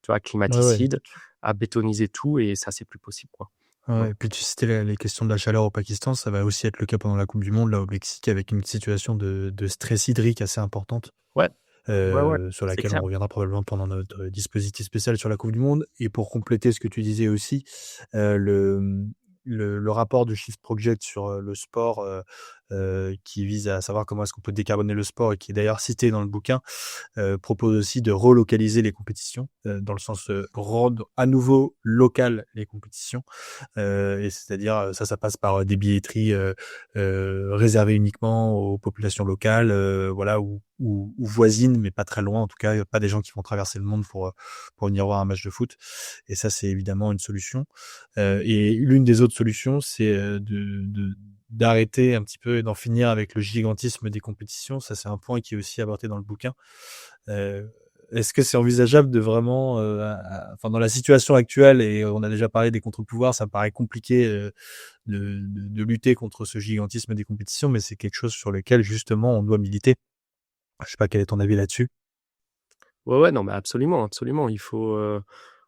tu vois, Ouais, ouais. climaticides, à bétoniser tout et ça, c'est plus possible, quoi. Ouais, Ouais. et puis tu citais les questions de la chaleur au Pakistan, ça va aussi être le cas pendant la Coupe du Monde, là, au Mexique, avec une situation de stress hydrique assez importante, Ouais, ouais, ouais, sur c'est laquelle on clair. reviendra probablement pendant notre dispositif spécial sur la Coupe du Monde. Et pour compléter ce que tu disais aussi, le rapport du Shift Project sur le sport, qui vise à savoir comment est-ce qu'on peut décarboner le sport et qui est d'ailleurs cité dans le bouquin, propose aussi de relocaliser les compétitions, dans le sens rendre à nouveau local les compétitions. Et c'est-à-dire, ça passe par des billetteries réservées uniquement aux populations locales, voilà, ou voisines, mais pas très loin, en tout cas, pas des gens qui vont traverser le monde pour venir voir un match de foot. Et ça, c'est évidemment une solution. Et l'une des autres solutions, c'est d'arrêter un petit peu et d'en finir avec le gigantisme des compétitions. Ça, c'est un point qui est aussi abordé dans le bouquin. Est-ce que c'est envisageable de vraiment, enfin dans la situation actuelle, et on a déjà parlé des contre-pouvoirs, ça me paraît compliqué de lutter contre ce gigantisme des compétitions, mais c'est quelque chose sur lequel justement on doit militer. Je sais pas quel est ton avis là-dessus. Ouais, ouais, non, mais absolument, absolument. Il faut,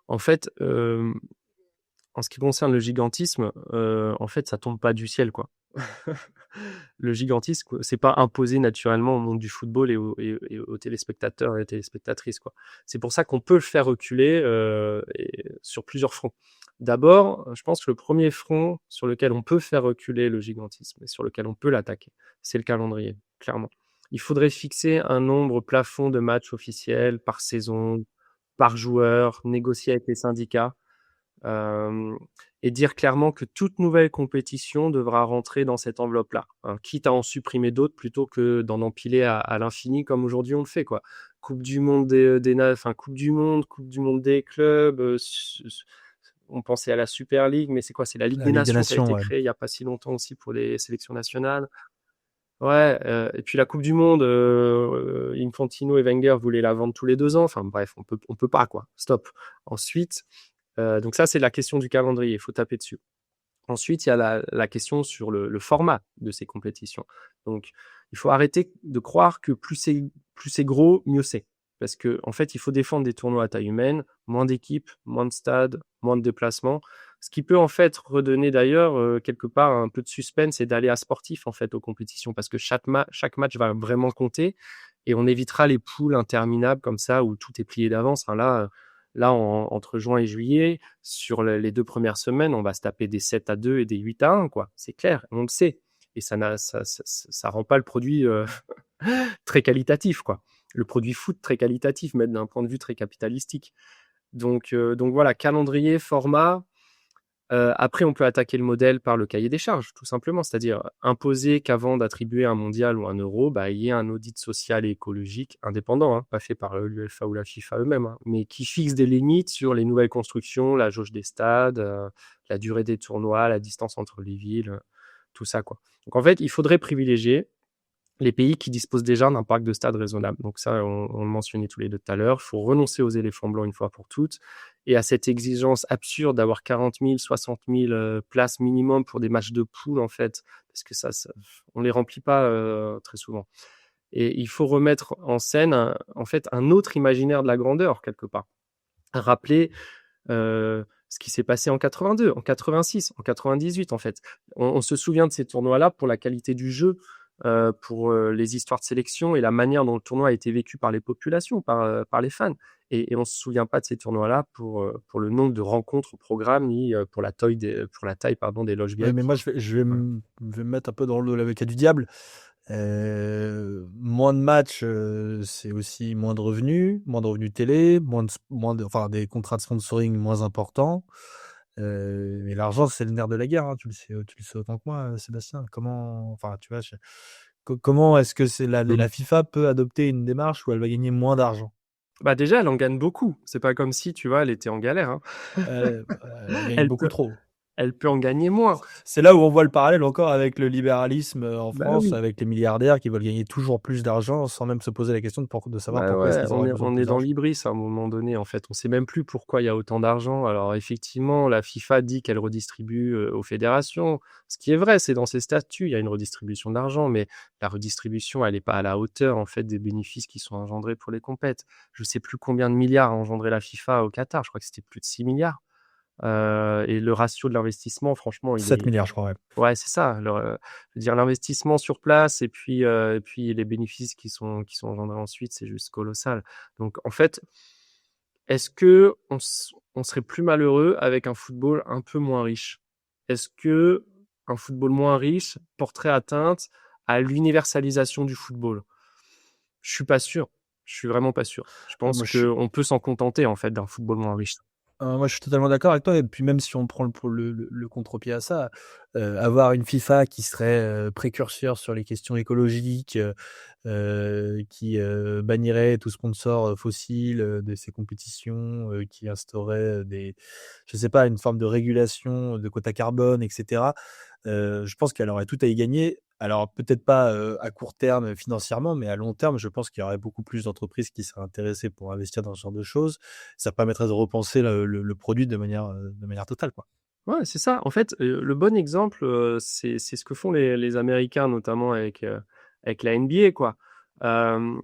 en fait, en ce qui concerne le gigantisme, en fait, ça tombe pas du ciel, quoi. Le gigantisme, c'est pas imposé naturellement au monde du football et aux téléspectateurs et téléspectatrices, quoi. C'est pour ça qu'on peut le faire reculer sur plusieurs fronts. D'abord, je pense que le premier front sur lequel on peut faire reculer le gigantisme et sur lequel on peut l'attaquer, c'est le calendrier, clairement. Il faudrait fixer un nombre plafond de matchs officiels par saison, par joueur, négocier avec les syndicats. Euh, et dire clairement que toute nouvelle compétition devra rentrer dans cette enveloppe-là, hein, quitte à en supprimer d'autres plutôt que d'en empiler à l'infini comme aujourd'hui on le fait, quoi. Coupe du monde Coupe du monde des clubs. On pensait à la Super League, mais c'est quoi? C'est la Ligue La des Ligue des Nations qui a Nations, été ouais. créée il n'y a pas si longtemps aussi pour les sélections nationales. Ouais, et puis la Coupe du Monde, Infantino et Wenger voulaient la vendre tous les 2 ans. Enfin bref, on peut pas, quoi. Stop. Ensuite, donc ça, c'est la question du calendrier, il faut taper dessus. Ensuite, il y a la question sur le format de ces compétitions. Donc, il faut arrêter de croire que plus c'est gros, mieux c'est. Parce que en fait, il faut défendre des tournois à taille humaine, moins d'équipes, moins de stades, moins de déplacements. Ce qui peut en fait redonner d'ailleurs quelque part un peu de suspense et d'aléa sportif en fait aux compétitions, parce que chaque match va vraiment compter et on évitera les poules interminables comme ça où tout est plié d'avance. Hein, là entre juin et juillet, sur les 2 premières semaines, on va se taper des 7-2 et des 8-1, quoi. C'est clair, on le sait. Et ça rend pas le produit très qualitatif, quoi. Le produit foot très qualitatif, mais d'un point de vue très capitalistique. Donc voilà, calendrier, format. Après, on peut attaquer le modèle par le cahier des charges, tout simplement, c'est-à-dire imposer qu'avant d'attribuer un mondial ou un euro, bah, il y ait un audit social et écologique indépendant, hein, pas fait par l'UEFA ou la FIFA eux-mêmes, hein, mais qui fixe des limites sur les nouvelles constructions, la jauge des stades, la durée des tournois, la distance entre les villes, tout ça, quoi. Donc en fait, il faudrait privilégier les pays qui disposent déjà d'un parc de stades raisonnable. Donc ça, on le mentionnait tous les deux tout à l'heure. Il faut renoncer aux éléphants blancs une fois pour toutes et à cette exigence absurde d'avoir 40 000, 60 000 places minimum pour des matchs de poule, en fait, parce que ça on les remplit pas très souvent. Et il faut remettre en scène, en fait, un autre imaginaire de la grandeur, quelque part. Rappeler ce qui s'est passé en 82, en 86, en 98, en fait. On se souvient de ces tournois-là pour la qualité du jeu, pour les histoires de sélection et la manière dont le tournoi a été vécu par les populations, par les fans. Et on ne se souvient pas de ces tournois-là pour le nombre de rencontres au programme, ni pour la taille des loges Oui, mais VIP. moi, je vais me mettre un peu dans l'avocat du diable. Moins de matchs, c'est aussi moins de revenus télé, enfin, des contrats de sponsoring moins importants. Mais l'argent, c'est le nerf de la guerre, hein, tu le sais autant que moi, Sébastien. Enfin, tu vois, comment est-ce que la FIFA peut adopter une démarche où elle va gagner moins d'argent? Bah déjà, elle en gagne beaucoup. C'est pas comme si, tu vois, elle était en galère, hein. Elle gagne Elle beaucoup peut, trop. elle peut en gagner moins. C'est là où on voit le parallèle encore avec le libéralisme en Bah France, oui. avec les milliardaires qui veulent gagner toujours plus d'argent sans même se poser la question de savoir Bah pourquoi est-ce ouais, qu'ils on auraient est, besoin de on est plus dans d'argent. l'hybris à un moment donné, en fait. On sait même plus pourquoi il y a autant d'argent. Alors, effectivement, la FIFA dit qu'elle redistribue aux fédérations. Ce qui est vrai, c'est dans ses statuts, il y a une redistribution d'argent, mais la redistribution, elle n'est pas à la hauteur, en fait, des bénéfices qui sont engendrés pour les compètes. Je sais plus combien de milliards a engendré la FIFA au Qatar. Je crois que c'était plus de 6 milliards. Et le ratio de l'investissement, franchement, il 7 est. milliards, je crois, ouais. Ouais, c'est ça. Alors, je veux dire, l'investissement sur place et puis les bénéfices qui sont engendrés ensuite, c'est juste colossal. Donc, en fait, est-ce que on serait plus malheureux avec un football un peu moins riche? Est-ce que un football moins riche porterait atteinte à l'universalisation du football? Je suis pas sûr. Je suis vraiment pas sûr. Je pense Moi, je suis qu'on peut s'en contenter, en fait, d'un football moins riche. Moi, je suis totalement d'accord avec toi. Et puis, même si on prend le contre-pied à ça, avoir une FIFA qui serait précurseur sur les questions écologiques, qui bannirait tout sponsor fossile de ces compétitions, qui instaurait je sais pas, une forme de régulation de quota carbone, etc. Je pense qu'elle aurait tout à y gagner. Alors, peut-être pas à court terme financièrement, mais à long terme, je pense qu'il y aurait beaucoup plus d'entreprises qui seraient intéressées pour investir dans ce genre de choses. Ça permettrait de repenser le produit de manière totale, quoi. Ouais, c'est ça. En fait, le bon exemple, c'est ce que font les Américains, notamment avec la NBA, quoi. Euh,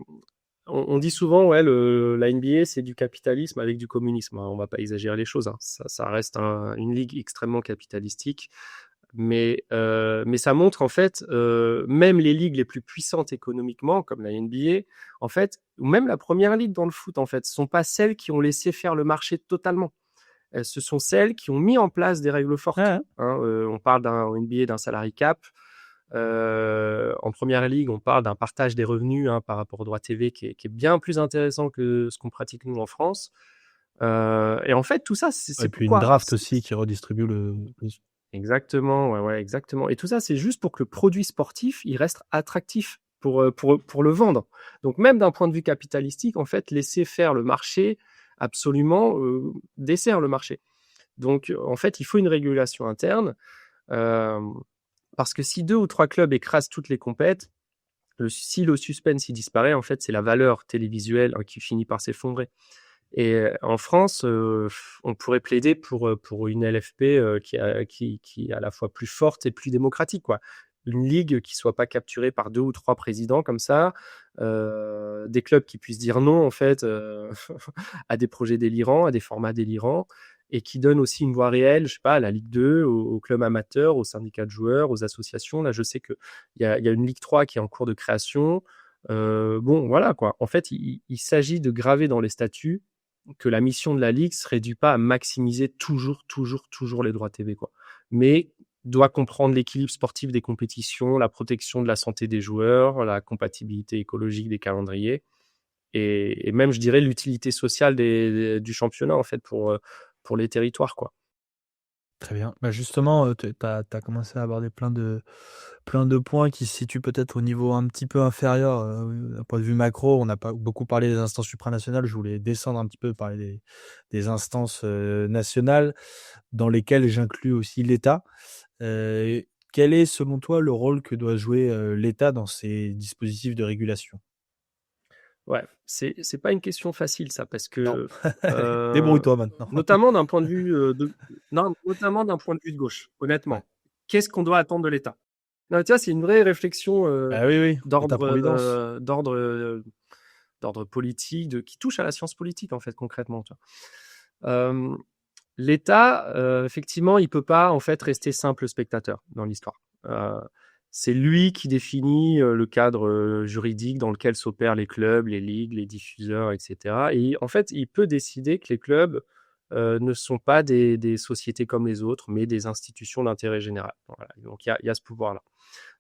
on dit souvent, ouais, la NBA, c'est du capitalisme avec du communisme. On va pas exagérer les choses, hein. Ça reste une ligue extrêmement capitalistique. Mais ça montre en fait, même les ligues les plus puissantes économiquement, comme la NBA, en fait, ou même la première ligue dans le foot, en fait, sont pas celles qui ont laissé faire le marché totalement. Ce sont celles qui ont mis en place des règles fortes. On parle d'un NBA, d'un salary cap. En première ligue, on parle d'un partage des revenus par rapport au droit TV qui est bien plus intéressant que ce qu'on pratique nous en France. Et en fait, tout ça, c'est Et puis pourquoi une draft aussi qui redistribue le... Exactement, ouais, exactement. Et tout ça, c'est juste pour que le produit sportif, il reste attractif pour le vendre. Donc même d'un point de vue capitalistique, en fait, laisser faire le marché absolument dessert le marché. Donc en fait, il faut une régulation interne parce que si 2 ou 3 clubs écrasent toutes les compètes, si le suspense il disparaît, en fait, c'est la valeur télévisuelle qui finit par s'effondrer. Et en France, on pourrait plaider pour une LFP qui est à la fois plus forte et plus démocratique, quoi. Une ligue qui soit pas capturée par 2 ou 3 présidents comme ça, des clubs qui puissent dire non en fait à des projets délirants, à des formats délirants, et qui donnent aussi une voix réelle, je sais pas, à la Ligue 2, aux clubs amateurs, aux syndicats de joueurs, aux associations. Là, je sais qu'il y a une Ligue 3 qui est en cours de création. Bon, voilà quoi. En fait, il s'agit de graver dans les statuts que la mission de la Ligue se réduit pas à maximiser toujours les droits TV, quoi. Mais doit comprendre l'équilibre sportif des compétitions, la protection de la santé des joueurs, la compatibilité écologique des calendriers et même, je dirais, l'utilité sociale du championnat, en fait, pour les territoires, quoi. Très bien. Bah justement, tu as commencé à aborder plein de points qui se situent peut-être au niveau un petit peu inférieur, d'un point de vue macro. On n'a pas beaucoup parlé des instances supranationales. Je voulais descendre un petit peu, parler des instances nationales, dans lesquelles j'inclus aussi l'État. Quel est, selon toi, le rôle que doit jouer l'État dans ces dispositifs de régulation? Ouais, c'est pas une question facile ça, parce Non. que Débrouille-toi maintenant. notamment d'un point de vue notamment d'un point de vue de gauche, Ouais. honnêtement. Qu'est-ce qu'on doit attendre de l'État? Non, tu vois, c'est une vraie réflexion Bah oui, oui, d'ordre État-providence. d'ordre politique, qui touche à la science politique en fait concrètement. Tu vois. L'État, effectivement, il peut pas en fait rester simple spectateur dans l'histoire. C'est lui qui définit le cadre juridique dans lequel s'opèrent les clubs, les ligues, les diffuseurs, etc. Et en fait, il peut décider que les clubs ne sont pas des sociétés comme les autres, mais des institutions d'intérêt général. Voilà. Donc il y a ce pouvoir-là.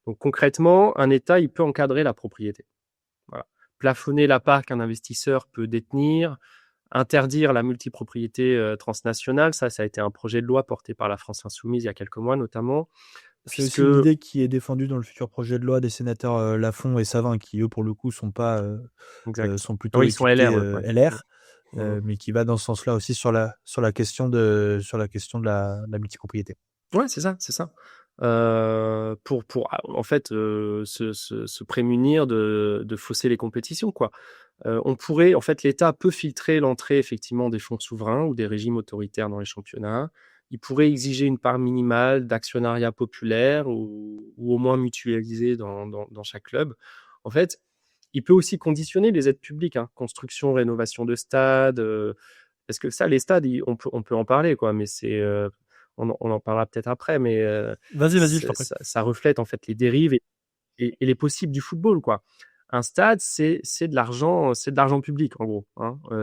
Donc concrètement, un État, il peut encadrer la propriété. Voilà. Plafonner la part qu'un investisseur peut détenir, interdire la multipropriété transnationale. Ça a été un projet de loi porté par la France Insoumise il y a quelques mois notamment. C'est aussi une idée qui est défendue dans le futur projet de loi des sénateurs Lafont et Savin, qui eux pour le coup sont pas sont plutôt Oui, ils sont étiquetés LR, ouais. LR, mais qui va dans ce sens-là aussi sur la question de la multipropriété. Ouais, c'est ça. Pour en fait se prémunir de fausser les compétitions, quoi. On pourrait, en fait, l'État peut filtrer l'entrée effectivement des fonds souverains ou des régimes autoritaires dans les championnats. Il pourrait exiger une part minimale d'actionnariat populaire ou au moins mutualisé dans chaque club. En fait, il peut aussi conditionner les aides publiques, construction, rénovation de stades, parce que ça, les stades, on peut en parler, quoi, mais on en parlera peut-être après, mais Vas-y, je t'en prie. ça reflète en fait les dérives et les possibles du football, quoi. Un stade, c'est de l'argent public en gros.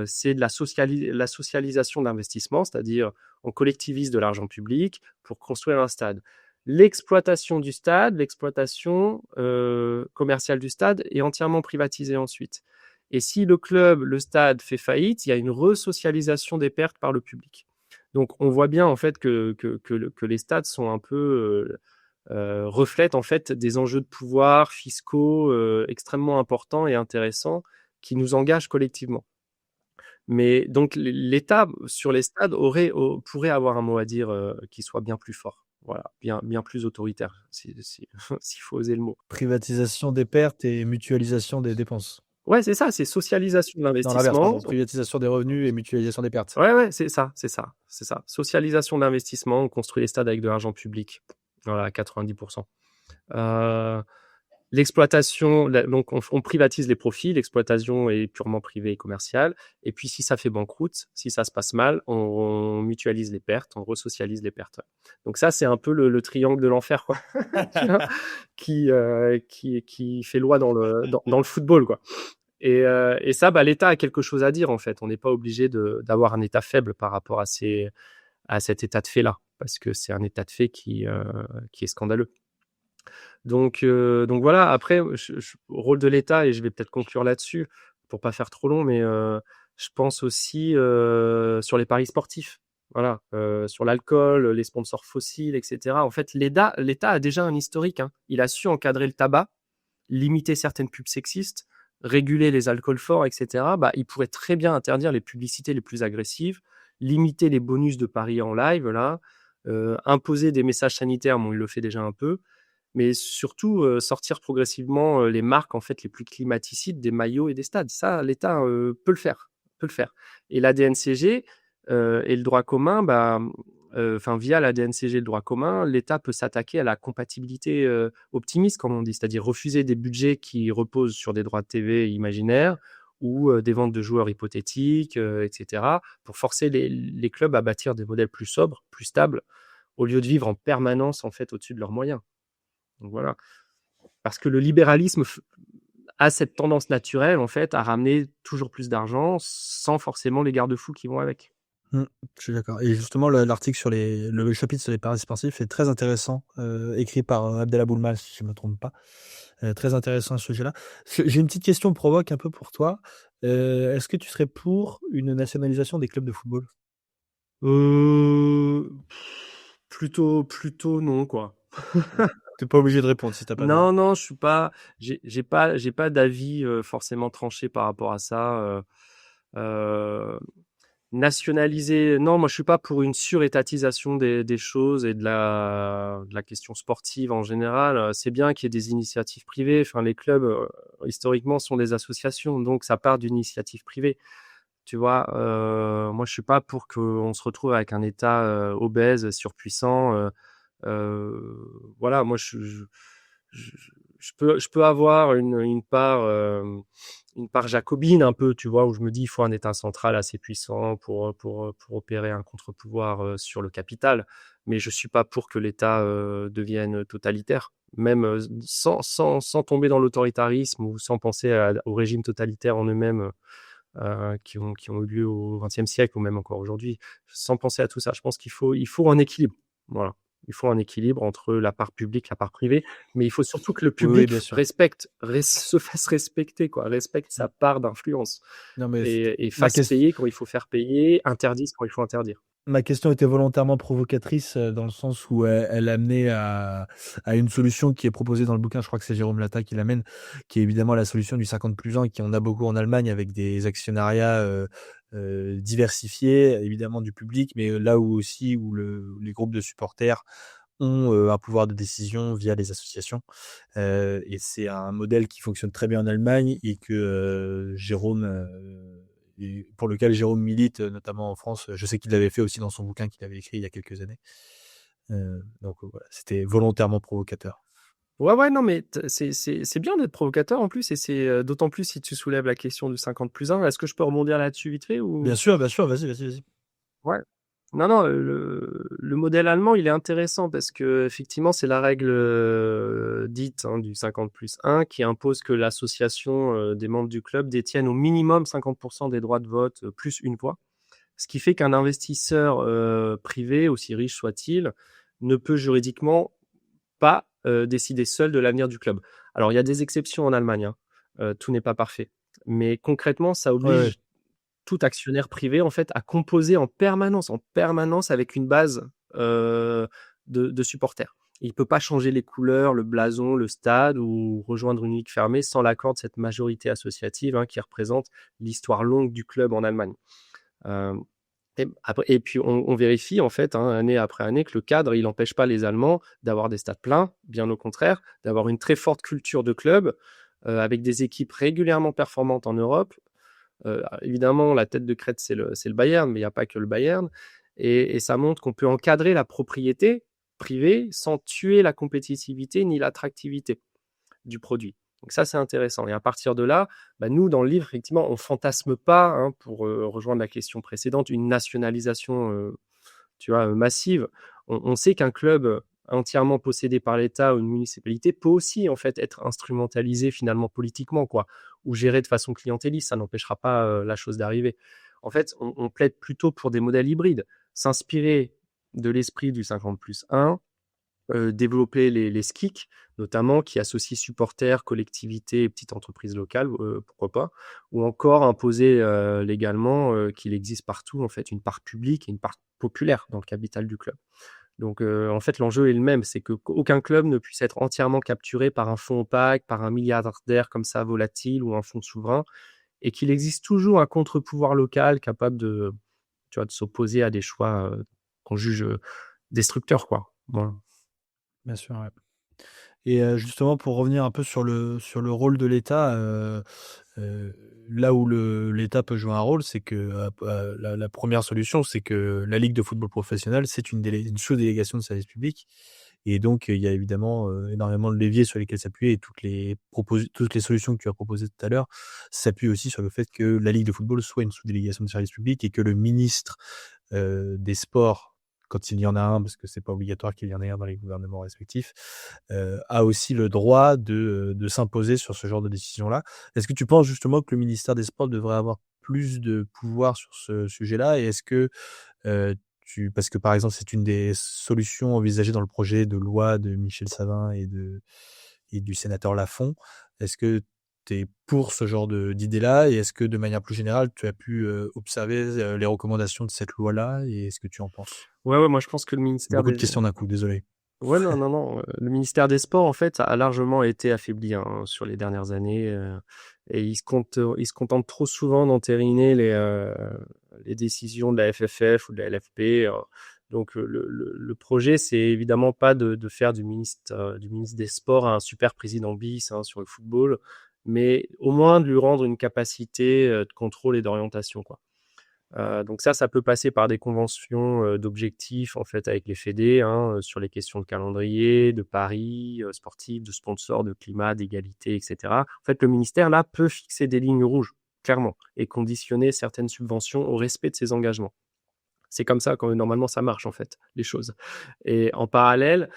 C'est de la socialisation d'investissement, c'est-à-dire on collectivise de l'argent public pour construire un stade. L'exploitation du stade, l'exploitation commerciale du stade est entièrement privatisée ensuite. Et si le stade fait faillite, il y a une resocialisation des pertes par le public. Donc on voit bien en fait que les stades sont un peu reflètent en fait des enjeux de pouvoir fiscaux extrêmement importants et intéressants qui nous engagent collectivement. Mais donc l'État sur les stades pourrait avoir un mot à dire qui soit bien plus fort. Voilà, bien plus autoritaire, s'il faut oser le mot. Privatisation des pertes et mutualisation des dépenses. Ouais, c'est ça, c'est socialisation de Non, l'inverse, l'investissement. pardon. Privatisation des revenus et mutualisation des pertes. Ouais, c'est ça. Socialisation de l'investissement, on construit les stades avec de l'argent public. Voilà, à 90%. L'exploitation, donc on privatise les profits, l'exploitation est purement privée et commerciale. Et puis si ça fait banqueroute, si ça se passe mal, on mutualise les pertes, on resocialise les pertes. Donc ça, c'est un peu le triangle de l'enfer, quoi, qui fait loi dans le football, quoi. Et ça, l'État a quelque chose à dire, en fait. On n'est pas obligé d'avoir un État faible par rapport à cet état de fait-là, parce que c'est un état de fait qui est scandaleux. Donc voilà, après, rôle de l'État, et je vais peut-être conclure là-dessus pour pas faire trop long, mais je pense aussi sur les paris sportifs. Voilà, sur l'alcool, les sponsors fossiles, etc. En fait, l'État a déjà un historique, hein. Il a su encadrer le tabac, limiter certaines pubs sexistes, réguler les alcools forts, etc. Il pourrait très bien interdire les publicités les plus agressives, limiter les bonus de paris en live, là, imposer des messages sanitaires, bon, il le fait déjà un peu, mais surtout sortir progressivement les marques en fait les plus climaticides des maillots et des stades. Ça, l'État peut le faire. Et la DNCG et le droit commun, via la DNCG et le droit commun, l'État peut s'attaquer à la compatibilité optimiste, comme on dit, c'est-à-dire refuser des budgets qui reposent sur des droits de TV imaginaires ou des ventes de joueurs hypothétiques, etc., pour forcer les clubs à bâtir des modèles plus sobres, plus stables, au lieu de vivre en permanence en fait au-dessus de leurs moyens. Donc voilà. Parce que le libéralisme a cette tendance naturelle, en fait, à ramener toujours plus d'argent sans forcément les garde-fous qui vont avec. Je suis d'accord. Et justement, l'article sur le chapitre sur les paris sportifs est très intéressant, écrit par Abdallah Boulmal, si je ne me trompe pas. Très intéressant à ce sujet-là. J'ai une petite question provoque un peu pour toi. Est-ce que tu serais pour une nationalisation des clubs de football? Plutôt non, quoi. T'es pas obligé de répondre si t'as pas de... Non, je suis pas, j'ai pas d'avis forcément tranché par rapport à ça. Nationaliser, non, moi je suis pas pour une surétatisation des choses et de la question sportive en général. C'est bien qu'il y ait des initiatives privées. Enfin, les clubs historiquement sont des associations, donc ça part d'une initiative privée. Tu vois, moi je suis pas pour qu'on se retrouve avec un État obèse, surpuissant. Voilà, moi je peux avoir une part jacobine un peu, tu vois, où je me dis il faut un État central assez puissant pour opérer un contre-pouvoir sur le capital, mais je suis pas pour que l'État devienne totalitaire, même sans tomber dans l'autoritarisme ou sans penser aux régimes totalitaires en eux-mêmes qui ont eu lieu au XXe siècle ou même encore aujourd'hui. Sans penser à tout ça, je pense qu'il faut un équilibre. Voilà. Il faut un équilibre entre la part publique, la part privée, mais il faut surtout que le Oui, public bien sûr. se fasse respecter, quoi, respecte sa part d'influence Non, mais et ma, fasse payer quand il faut faire payer, interdise quand il faut interdire. ma question était volontairement provocatrice dans le sens où elle amenait à une solution qui est proposée dans le bouquin, je crois que c'est Jérôme Latta qui l'amène, qui est évidemment la solution du 50+1, qui en a beaucoup en Allemagne avec des actionnariats diversifiés, évidemment du public, mais là où aussi où les groupes de supporters ont un pouvoir de décision via les associations. Et c'est un modèle qui fonctionne très bien en Allemagne et que et pour lequel Jérôme milite, notamment en France. Je sais qu'il l'avait fait aussi dans son bouquin qu'il avait écrit il y a quelques années. Donc voilà, c'était volontairement provocateur. Ouais, non, mais c'est bien d'être provocateur en plus, et c'est d'autant plus si tu soulèves la question du 50+1. Est-ce que je peux rebondir là-dessus vite fait ou... Bien sûr, vas-y. Ouais. Non, le modèle allemand, il est intéressant parce que effectivement, c'est la règle dite du 50+1 qui impose que l'association des membres du club détienne au minimum 50% des droits de vote plus une voix. Ce qui fait qu'un investisseur privé, aussi riche soit-il, ne peut juridiquement pas décider seul de l'avenir du club. Alors, il y a des exceptions en Allemagne, hein. Tout n'est pas parfait. Mais concrètement, ça Ouais. oblige tout actionnaire privé en fait à composer en permanence avec une base de supporters. Il ne peut pas changer les couleurs, le blason, le stade ou rejoindre une ligue fermée sans l'accord de cette majorité associative qui représente l'histoire longue du club en Allemagne. Et puis on vérifie en fait année après année que le cadre il n'empêche pas les Allemands d'avoir des stades pleins, bien au contraire, d'avoir une très forte culture de club avec des équipes régulièrement performantes en Europe. Évidemment, la tête de crête, c'est le Bayern, mais il n'y a pas que le Bayern. Et ça montre qu'on peut encadrer la propriété privée sans tuer la compétitivité ni l'attractivité. du produit. Donc ça, c'est intéressant. Et à partir de là, nous, dans le livre, effectivement, on fantasme pas, pour rejoindre la question précédente, une nationalisation massive. On sait qu'un club entièrement possédé par l'État ou une municipalité peut aussi en fait être instrumentalisé finalement politiquement, quoi, ou géré de façon clientéliste. Ça n'empêchera pas la chose d'arriver. En fait, on plaide plutôt pour des modèles hybrides, s'inspirer de l'esprit du 50+1, développer les SKIC, notamment, qui associent supporters, collectivités et petites entreprises locales, pourquoi pas, ou encore imposer légalement qu'il existe partout en fait une part publique et une part populaire dans le capital du club. Donc en fait l'enjeu est le même, c'est qu'aucun club ne puisse être entièrement capturé par un fonds opaque, par un milliardaire comme ça volatile ou un fonds souverain, et qu'il existe toujours un contre-pouvoir local capable de s'opposer à des choix qu'on juge destructeurs, quoi. Voilà. Bien sûr, ouais. Et justement, pour revenir un peu sur le rôle de l'État, là où l'État peut jouer un rôle, c'est que la première solution, c'est que la Ligue de football professionnel, c'est une sous-délégation de service public. Et donc, il y a évidemment énormément de leviers sur lesquels s'appuyer, et toutes les solutions que tu as proposées tout à l'heure s'appuient aussi sur le fait que la Ligue de football soit une sous-délégation de service public, et que le ministre des Sports, quand il y en a un, parce que c'est pas obligatoire qu'il y en ait un dans les gouvernements respectifs, a aussi le droit de s'imposer sur ce genre de décision-là. Est-ce que tu penses justement que le ministère des Sports devrait avoir plus de pouvoir sur ce sujet-là? Et est-ce que parce que par exemple, c'est une des solutions envisagées dans le projet de loi de Michel Savin et du sénateur Lafont. Est-ce que tu es pour ce genre d'idée-là? Et est-ce que de manière plus générale, tu as pu observer les recommandations de cette loi-là? Et est-ce que tu en penses? Ouais, moi je pense que le ministère Beaucoup de questions d'un coup, désolé. Ouais, non. Le ministère des Sports, en fait, a largement été affaibli sur les dernières années, et il se contente trop souvent d'entériner les décisions de la FFF ou de la LFP. Donc, le projet, c'est évidemment pas de faire du ministre des Sports un super président bis sur le football, mais au moins de lui rendre une capacité de contrôle et d'orientation, quoi. Donc ça peut passer par des conventions d'objectifs en fait avec les fédés, sur les questions de calendrier, de paris sportifs, de sponsors, de climat, d'égalité, etc. En fait, le ministère là peut fixer des lignes rouges clairement et conditionner certaines subventions au respect de ses engagements. C'est comme ça quand normalement ça marche en fait les choses. Et en parallèle,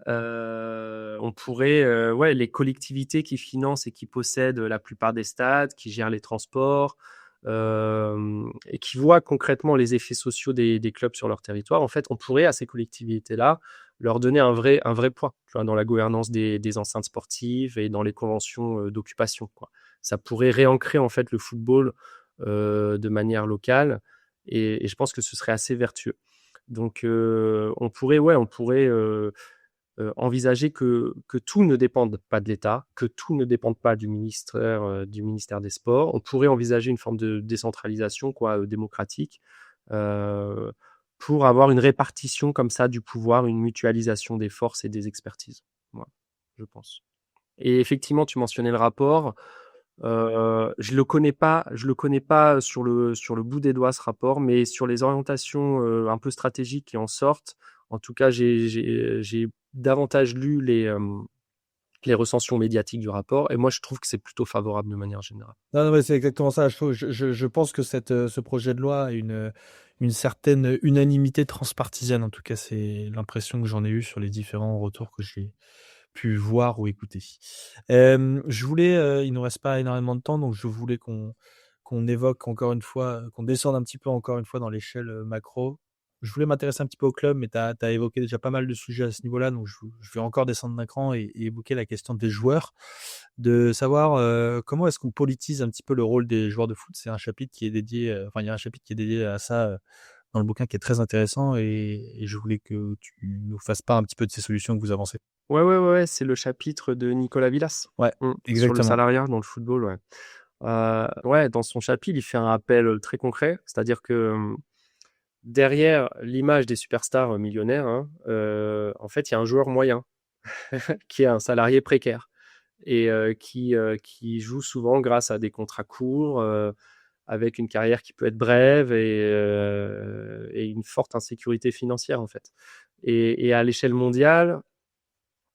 on pourrait, les collectivités qui financent et qui possèdent la plupart des stades, qui gèrent les transports, et qui voient concrètement les effets sociaux des clubs sur leur territoire. En fait, on pourrait à ces collectivités-là leur donner un vrai poids, dans la gouvernance des enceintes sportives et dans les conventions d'occupation, quoi. Ça pourrait réancrer en fait le football de manière locale, et je pense que ce serait assez vertueux. Donc on pourrait envisager que tout ne dépende pas de l'État, que tout ne dépende pas du ministère des Sports. On pourrait envisager une forme de décentralisation, démocratique, pour avoir une répartition comme ça du pouvoir, une mutualisation des forces et des expertises. Voilà, je pense. Et effectivement, tu mentionnais le rapport. Je le connais pas sur le bout des doigts, ce rapport, mais sur les orientations un peu stratégiques qui en sortent. En tout cas, j'ai davantage lu les recensions médiatiques du rapport, et moi je trouve que c'est plutôt favorable de manière générale. Non, mais c'est exactement ça. Je pense que ce projet de loi a une certaine unanimité transpartisane. En tout cas, c'est l'impression que j'en ai eue sur les différents retours que j'ai pu voir ou écouter. Je voulais, il nous reste pas énormément de temps, donc je voulais qu'on évoque encore une fois, qu'on descende un petit peu encore une fois dans l'échelle macro. Je voulais m'intéresser un petit peu au club, mais tu as évoqué déjà pas mal de sujets à ce niveau-là, donc je vais encore descendre d'un cran et évoquer la question des joueurs, de savoir comment est-ce qu'on politise un petit peu le rôle des joueurs de foot. C'est un chapitre qui est dédié, il y a un chapitre qui est dédié à ça dans le bouquin, qui est très intéressant, et je voulais que tu nous fasses part un petit peu de ces solutions que vous avancez. Ouais, c'est le chapitre de Nicolas Villas. Ouais, Sur le exactement. salariat dans le football, ouais. Dans son chapitre, il fait un rappel très concret, c'est-à-dire que derrière l'image des superstars millionnaires, en fait, il y a un joueur moyen qui est un salarié précaire et qui joue souvent grâce à des contrats courts, avec une carrière qui peut être brève et une forte insécurité financière, en fait. Et à l'échelle mondiale,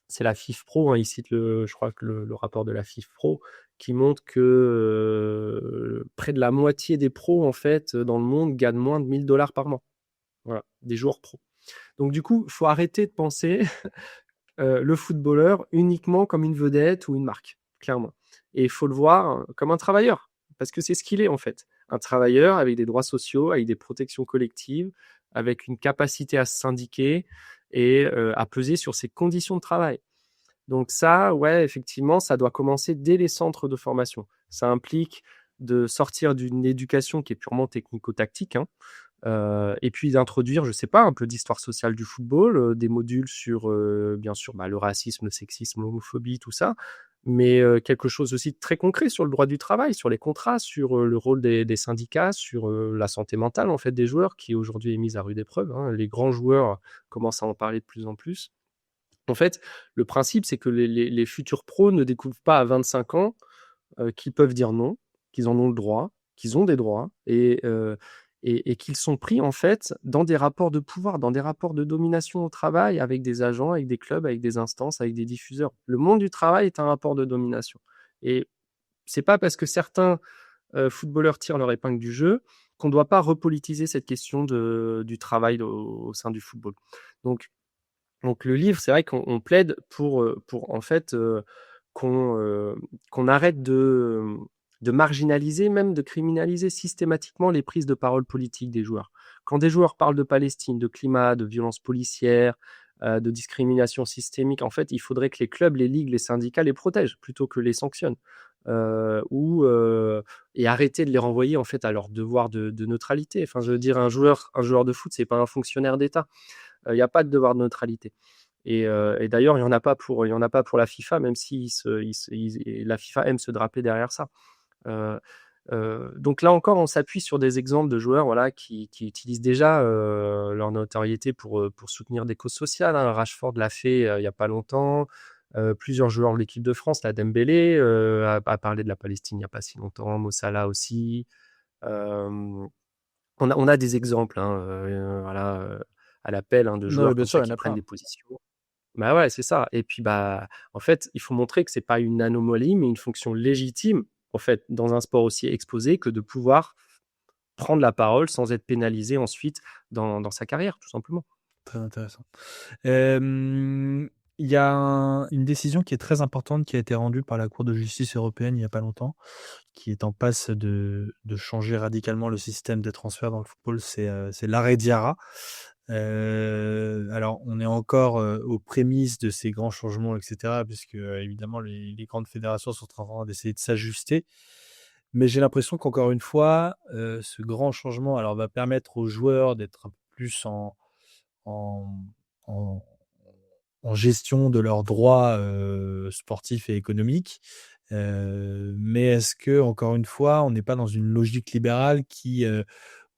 c'est la FIFPro, hein, il cite je crois que le rapport de la FIFPro qui montre que près de la moitié des pros en fait dans le monde gagnent moins de 1 000 $ par mois. Voilà, des joueurs pros. Donc du coup, il faut arrêter de penser le footballeur uniquement comme une vedette ou une marque, clairement. Et il faut le voir comme un travailleur, parce que c'est ce qu'il est en fait. Un travailleur avec des droits sociaux, avec des protections collectives, avec une capacité à se syndiquer et à peser sur ses conditions de travail. Donc ça, ouais, effectivement, ça doit commencer dès les centres de formation. Ça implique de sortir d'une éducation qui est purement technico-tactique, hein, et puis d'introduire, je sais pas, un peu d'histoire sociale du football, des modules sur, bien sûr, le racisme, le sexisme, l'homophobie, tout ça, mais quelque chose aussi de très concret sur le droit du travail, sur les contrats, sur le rôle des syndicats, sur la santé mentale en fait des joueurs qui aujourd'hui est mise à rude épreuve, hein. Les grands joueurs commencent à en parler de plus en plus. En fait, le principe, c'est que les futurs pros ne découvrent pas à 25 ans qu'ils peuvent dire non, qu'ils en ont le droit, qu'ils ont des droits et qu'ils sont pris en fait dans des rapports de pouvoir, dans des rapports de domination au travail avec des agents, avec des clubs, avec des instances, avec des diffuseurs. Le monde du travail est un rapport de domination. Et c'est pas parce que certains footballeurs tirent leur épingle du jeu qu'on ne doit pas repolitiser cette question du travail au sein du football. Donc le livre, c'est vrai qu'on plaide pour en fait qu'on arrête de marginaliser, même de criminaliser systématiquement les prises de parole politiques des joueurs. Quand des joueurs parlent de Palestine, de climat, de violence policière, de discrimination systémique, en fait, il faudrait que les clubs, les ligues, les syndicats les protègent plutôt que les sanctionnent. Et arrêter de les renvoyer en fait à leur devoir de neutralité. Enfin, je veux dire, un joueur de foot, c'est pas un fonctionnaire d'État. Il n'y a pas de devoir de neutralité. Et d'ailleurs, il n'y en a pas pour la FIFA, même si la FIFA aime se draper derrière ça. Donc là encore, on s'appuie sur des exemples de joueurs voilà, qui utilisent déjà leur notoriété pour soutenir des causes sociales, hein. Rashford l'a fait il n'y a pas longtemps. Plusieurs joueurs de l'équipe de France, la Dembélé a parlé de la Palestine il n'y a pas si longtemps, Mo Salah aussi. On a des exemples, hein, voilà, à l'appel, hein, de Non, joueurs bien comme sûr, ça il y en qui a prennent plein. des positions. Bah ouais, c'est ça. Et puis en fait, il faut montrer que c'est pas une anomalie, mais une fonction légitime, en fait, dans un sport aussi exposé, que de pouvoir prendre la parole sans être pénalisé ensuite dans sa carrière, tout simplement. Très intéressant. Il y a une décision qui est très importante qui a été rendue par la Cour de justice européenne il n'y a pas longtemps, qui est en passe de changer radicalement le système des transferts dans le football, c'est l'arrêt Diarra. Alors, on est encore aux prémices de ces grands changements, etc., puisque évidemment les grandes fédérations sont en train d'essayer de s'ajuster. Mais j'ai l'impression qu'encore une fois, ce grand changement alors, va permettre aux joueurs d'être un peu plus en, en, en gestion de leurs droits sportifs et économiques. Mais est-ce que, encore une fois, on n'est pas dans une logique libérale qui,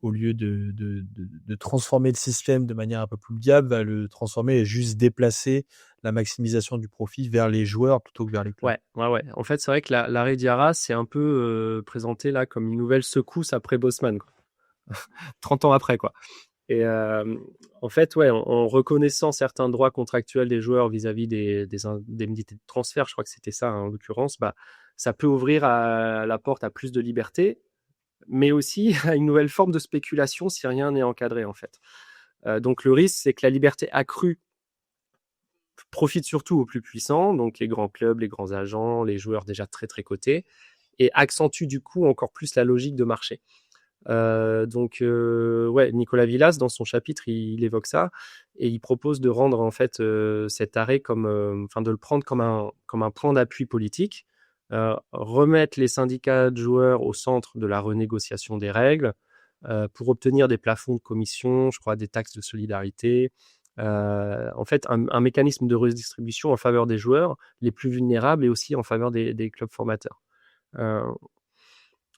au lieu de transformer le système de manière un peu plus viable, va le transformer et juste déplacer la maximisation du profit vers les joueurs plutôt que vers les clubs? Ouais. En fait, c'est vrai que l'arrêt Diarra, c'est un peu présenté là comme une nouvelle secousse après Bosman, quoi. 30 ans après, quoi. Et en fait, ouais, en reconnaissant certains droits contractuels des joueurs vis-à-vis des indemnités de transfert, je crois que c'était ça en l'occurrence, ça peut ouvrir la porte à plus de liberté, mais aussi à une nouvelle forme de spéculation si rien n'est encadré en fait. Donc le risque, c'est que la liberté accrue profite surtout aux plus puissants, donc les grands clubs, les grands agents, les joueurs déjà très très cotés, et accentue du coup encore plus la logique de marché. Ouais, Nicolas Villas, dans son chapitre, il évoque ça et il propose de rendre en fait cet arrêt de le prendre comme un point d'appui politique, remettre les syndicats de joueurs au centre de la renégociation des règles pour obtenir des plafonds de commission, je crois, des taxes de solidarité. En fait, un mécanisme de redistribution en faveur des joueurs les plus vulnérables et aussi en faveur des clubs formateurs.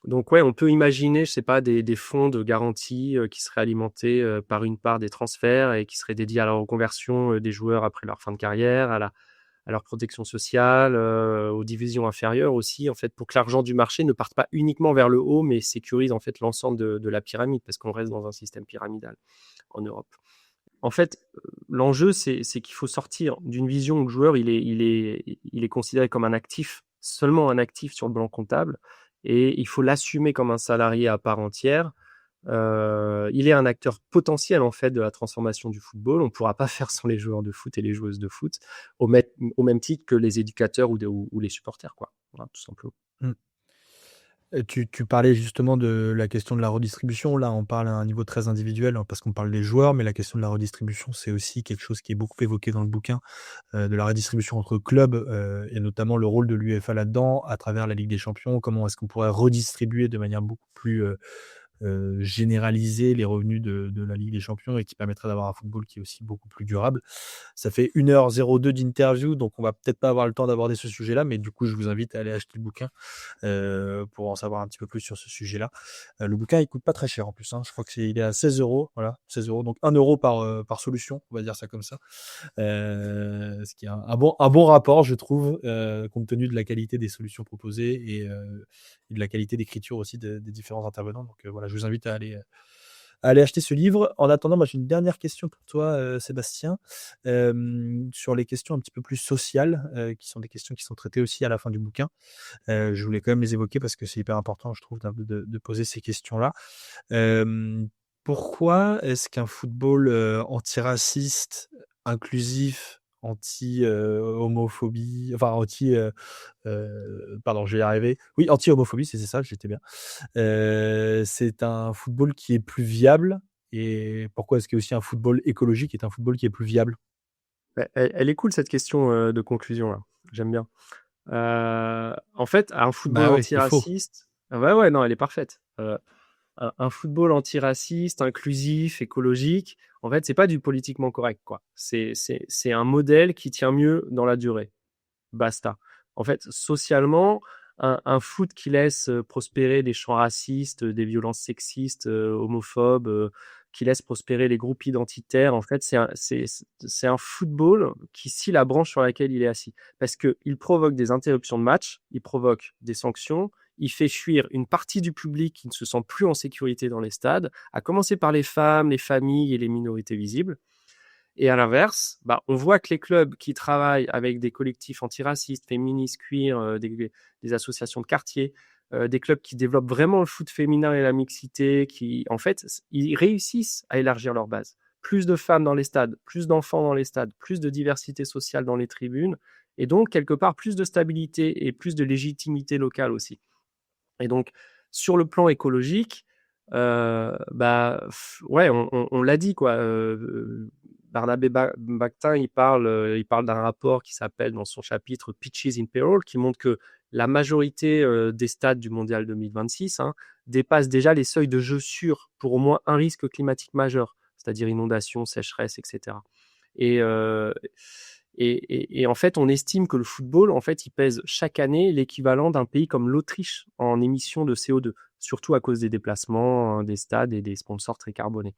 Donc ouais, on peut imaginer, je sais pas, des fonds de garantie qui seraient alimentés par une part des transferts et qui seraient dédiés à la reconversion des joueurs après leur fin de carrière, à leur protection sociale, aux divisions inférieures aussi, en fait, pour que l'argent du marché ne parte pas uniquement vers le haut, mais sécurise en fait l'ensemble de la pyramide, parce qu'on reste dans un système pyramidal en Europe. en fait, l'enjeu, c'est qu'il faut sortir d'une vision où le joueur, il est considéré comme un actif, seulement un actif sur le plan comptable, et il faut l'assumer comme un salarié à part entière. Il est un acteur potentiel en fait de la transformation du football. On ne pourra pas faire sans les joueurs de foot et les joueuses de foot, au même titre que les éducateurs ou les supporters, quoi. Voilà, tout simplement. Mmh. Et tu parlais justement de la question de la redistribution. Là, on parle à un niveau très individuel, hein, parce qu'on parle des joueurs, mais la question de la redistribution, c'est aussi quelque chose qui est beaucoup évoqué dans le bouquin, de la redistribution entre clubs, et notamment le rôle de l'UEFA là-dedans, à travers la Ligue des Champions. Comment est-ce qu'on pourrait redistribuer de manière beaucoup plus généraliser les revenus de la Ligue des Champions et qui permettrait d'avoir un football qui est aussi beaucoup plus durable. Ça fait 1h02 d'interview, donc on va peut-être pas avoir le temps d'aborder ce sujet-là, mais du coup, je vous invite à aller acheter le bouquin pour en savoir un petit peu plus sur ce sujet-là. Le bouquin, il coûte pas très cher en plus. Hein. Je crois il est à 16 euros. Voilà, 16 euros. Donc 1 euro par solution, on va dire ça comme ça. Ce qui est un bon rapport, je trouve, compte tenu de la qualité des solutions proposées et de la qualité d'écriture aussi des différents intervenants. Donc voilà, je vous invite à aller acheter ce livre. En attendant, moi j'ai une dernière question pour toi, Sébastien, sur les questions un petit peu plus sociales, qui sont des questions qui sont traitées aussi à la fin du bouquin. Je voulais quand même les évoquer parce que c'est hyper important, je trouve, de poser ces questions-là. Pourquoi est-ce qu'un football antiraciste, inclusif, anti-homophobie, enfin pardon, je vais y arriver. Oui, anti-homophobie, c'est ça, j'étais bien. C'est un football qui est plus viable. Et pourquoi est-ce qu'il y a aussi un football écologique est un football qui est plus viable? Elle est cool cette question de conclusion là. J'aime bien. En fait, un football Bah oui, il faut. antiraciste. Ouais, non, elle est parfaite. Un football antiraciste, inclusif, écologique, en fait, c'est pas du politiquement correct, quoi. C'est un modèle qui tient mieux dans la durée. Basta. En fait, socialement, un foot qui laisse prospérer des chants racistes, des violences sexistes, homophobes, qui laisse prospérer les groupes identitaires, en fait, c'est un football qui scie la branche sur laquelle il est assis. Parce qu'il provoque des interruptions de match, il provoque des sanctions, il fait fuir une partie du public qui ne se sent plus en sécurité dans les stades, à commencer par les femmes, les familles et les minorités visibles. Et à l'inverse, on voit que les clubs qui travaillent avec des collectifs antiracistes, féministes, queer, des associations de quartier, des clubs qui développent vraiment le foot féminin et la mixité, en fait, ils réussissent à élargir leur base. Plus de femmes dans les stades, plus d'enfants dans les stades, plus de diversité sociale dans les tribunes, et donc, quelque part, plus de stabilité et plus de légitimité locale aussi. Et donc, sur le plan écologique, ouais, on l'a dit, quoi. Barnabé Bactin, il parle d'un rapport qui s'appelle dans son chapitre Pitches in Peril, qui montre que la majorité des stades du Mondial 2026 dépassent déjà les seuils de jeu sûrs pour au moins un risque climatique majeur, c'est-à-dire inondation, sécheresse, etc. Et, en fait, on estime que le football, en fait, il pèse chaque année l'équivalent d'un pays comme l'Autriche en émissions de CO2, surtout à cause des déplacements, des stades et des sponsors très carbonés.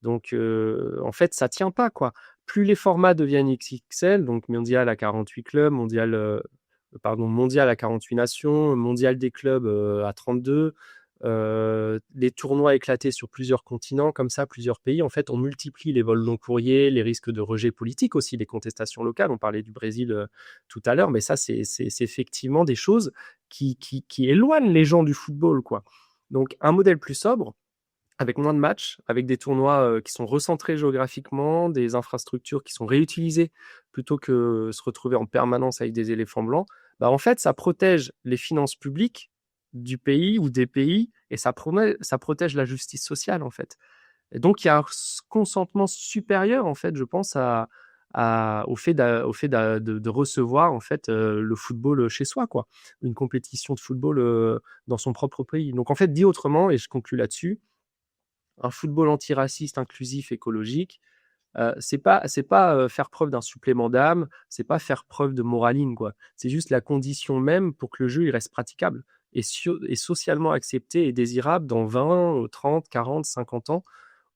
Donc, en fait, ça tient pas, quoi. Plus les formats deviennent XXL, donc mondial à 48 clubs, mondial à 48 nations, mondial des clubs à 32, les tournois éclatés sur plusieurs continents, comme ça, plusieurs pays. En fait, on multiplie les vols non courriers, les risques de rejet politique aussi, les contestations locales. On parlait du Brésil tout à l'heure, mais ça, c'est effectivement des choses qui éloignent les gens du football, quoi. Donc, un modèle plus sobre, avec moins de matchs, avec des tournois qui sont recentrés géographiquement, des infrastructures qui sont réutilisées plutôt que se retrouver en permanence avec des éléphants blancs, en fait, ça protège les finances publiques du pays ou des pays et ça protège la justice sociale, en fait. Et donc, il y a un consentement supérieur, en fait, je pense, au fait de recevoir, en fait, le football chez soi, quoi. Une compétition de football dans son propre pays. Donc, en fait, dit autrement, et je conclue là-dessus, un football antiraciste, inclusif, écologique, c'est pas faire preuve d'un supplément d'âme, c'est pas faire preuve de moraline, quoi. C'est juste la condition même pour que le jeu il reste praticable et socialement accepté et désirable dans 20, 30, 40, 50 ans,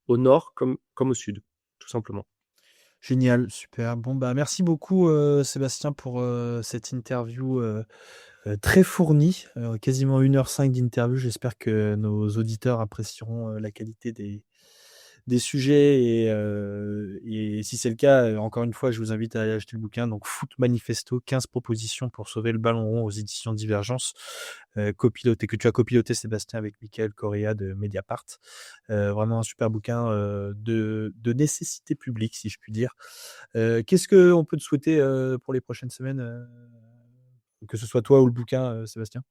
au nord comme au sud, tout simplement. Génial, super. Bon, bah, merci beaucoup, Sébastien, pour cette interview très fournie, quasiment 1h05 d'interview. J'espère que nos auditeurs apprécieront la qualité des sujets et si c'est le cas, encore une fois, je vous invite à aller acheter le bouquin. Donc, Foot Manifesto, 15 propositions pour sauver le ballon rond aux éditions Divergence, que tu as copiloté, Sébastien, avec Mickaël Correa de Mediapart. Vraiment un super bouquin de nécessité publique, si je puis dire. Qu'est-ce qu'on peut te souhaiter pour les prochaines semaines, que ce soit toi ou le bouquin, Sébastien?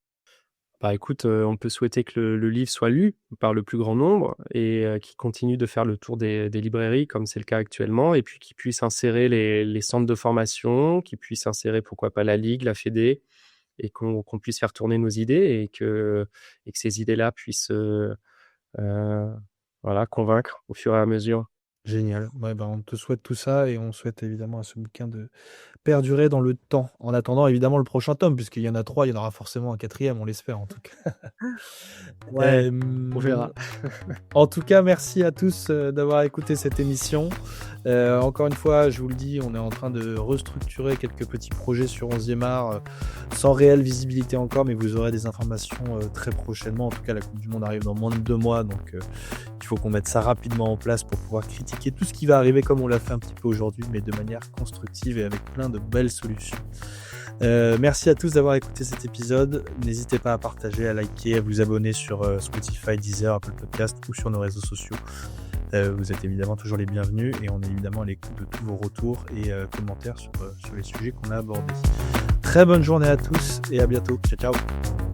Bah écoute, on peut souhaiter que le livre soit lu par le plus grand nombre et qu'il continue de faire le tour des librairies comme c'est le cas actuellement et puis qu'il puisse insérer les centres de formation, qu'il puisse insérer pourquoi pas la ligue, la fédé et qu'on puisse faire tourner nos idées et que ces idées-là puissent, voilà, convaincre au fur et à mesure. Génial. Ouais, ben, on te souhaite tout ça et on souhaite évidemment à ce bouquin de perdurer dans le temps. En attendant évidemment le prochain tome, puisqu'il y en a 3, il y en aura forcément un 4e, on l'espère en tout cas. Ouais, on verra. En tout cas, merci à tous d'avoir écouté cette émission. Encore une fois, je vous le dis, on est en train de restructurer quelques petits projets sur 11e art, sans réelle visibilité encore, mais vous aurez des informations très prochainement. En tout cas, la Coupe du Monde arrive dans moins de 2 mois, donc il faut qu'on mette ça rapidement en place pour pouvoir critiquer tout ce qui va arriver comme on l'a fait un petit peu aujourd'hui, mais de manière constructive et avec plein de belles solutions. Merci à tous d'avoir écouté cet épisode. N'hésitez pas à partager, à liker, à vous abonner sur Spotify, Deezer, Apple Podcast ou sur nos réseaux sociaux. Vous êtes évidemment toujours les bienvenus et on est évidemment à l'écoute de tous vos retours et commentaires sur les sujets qu'on a abordés. Très bonne journée à tous et à bientôt. Ciao, ciao.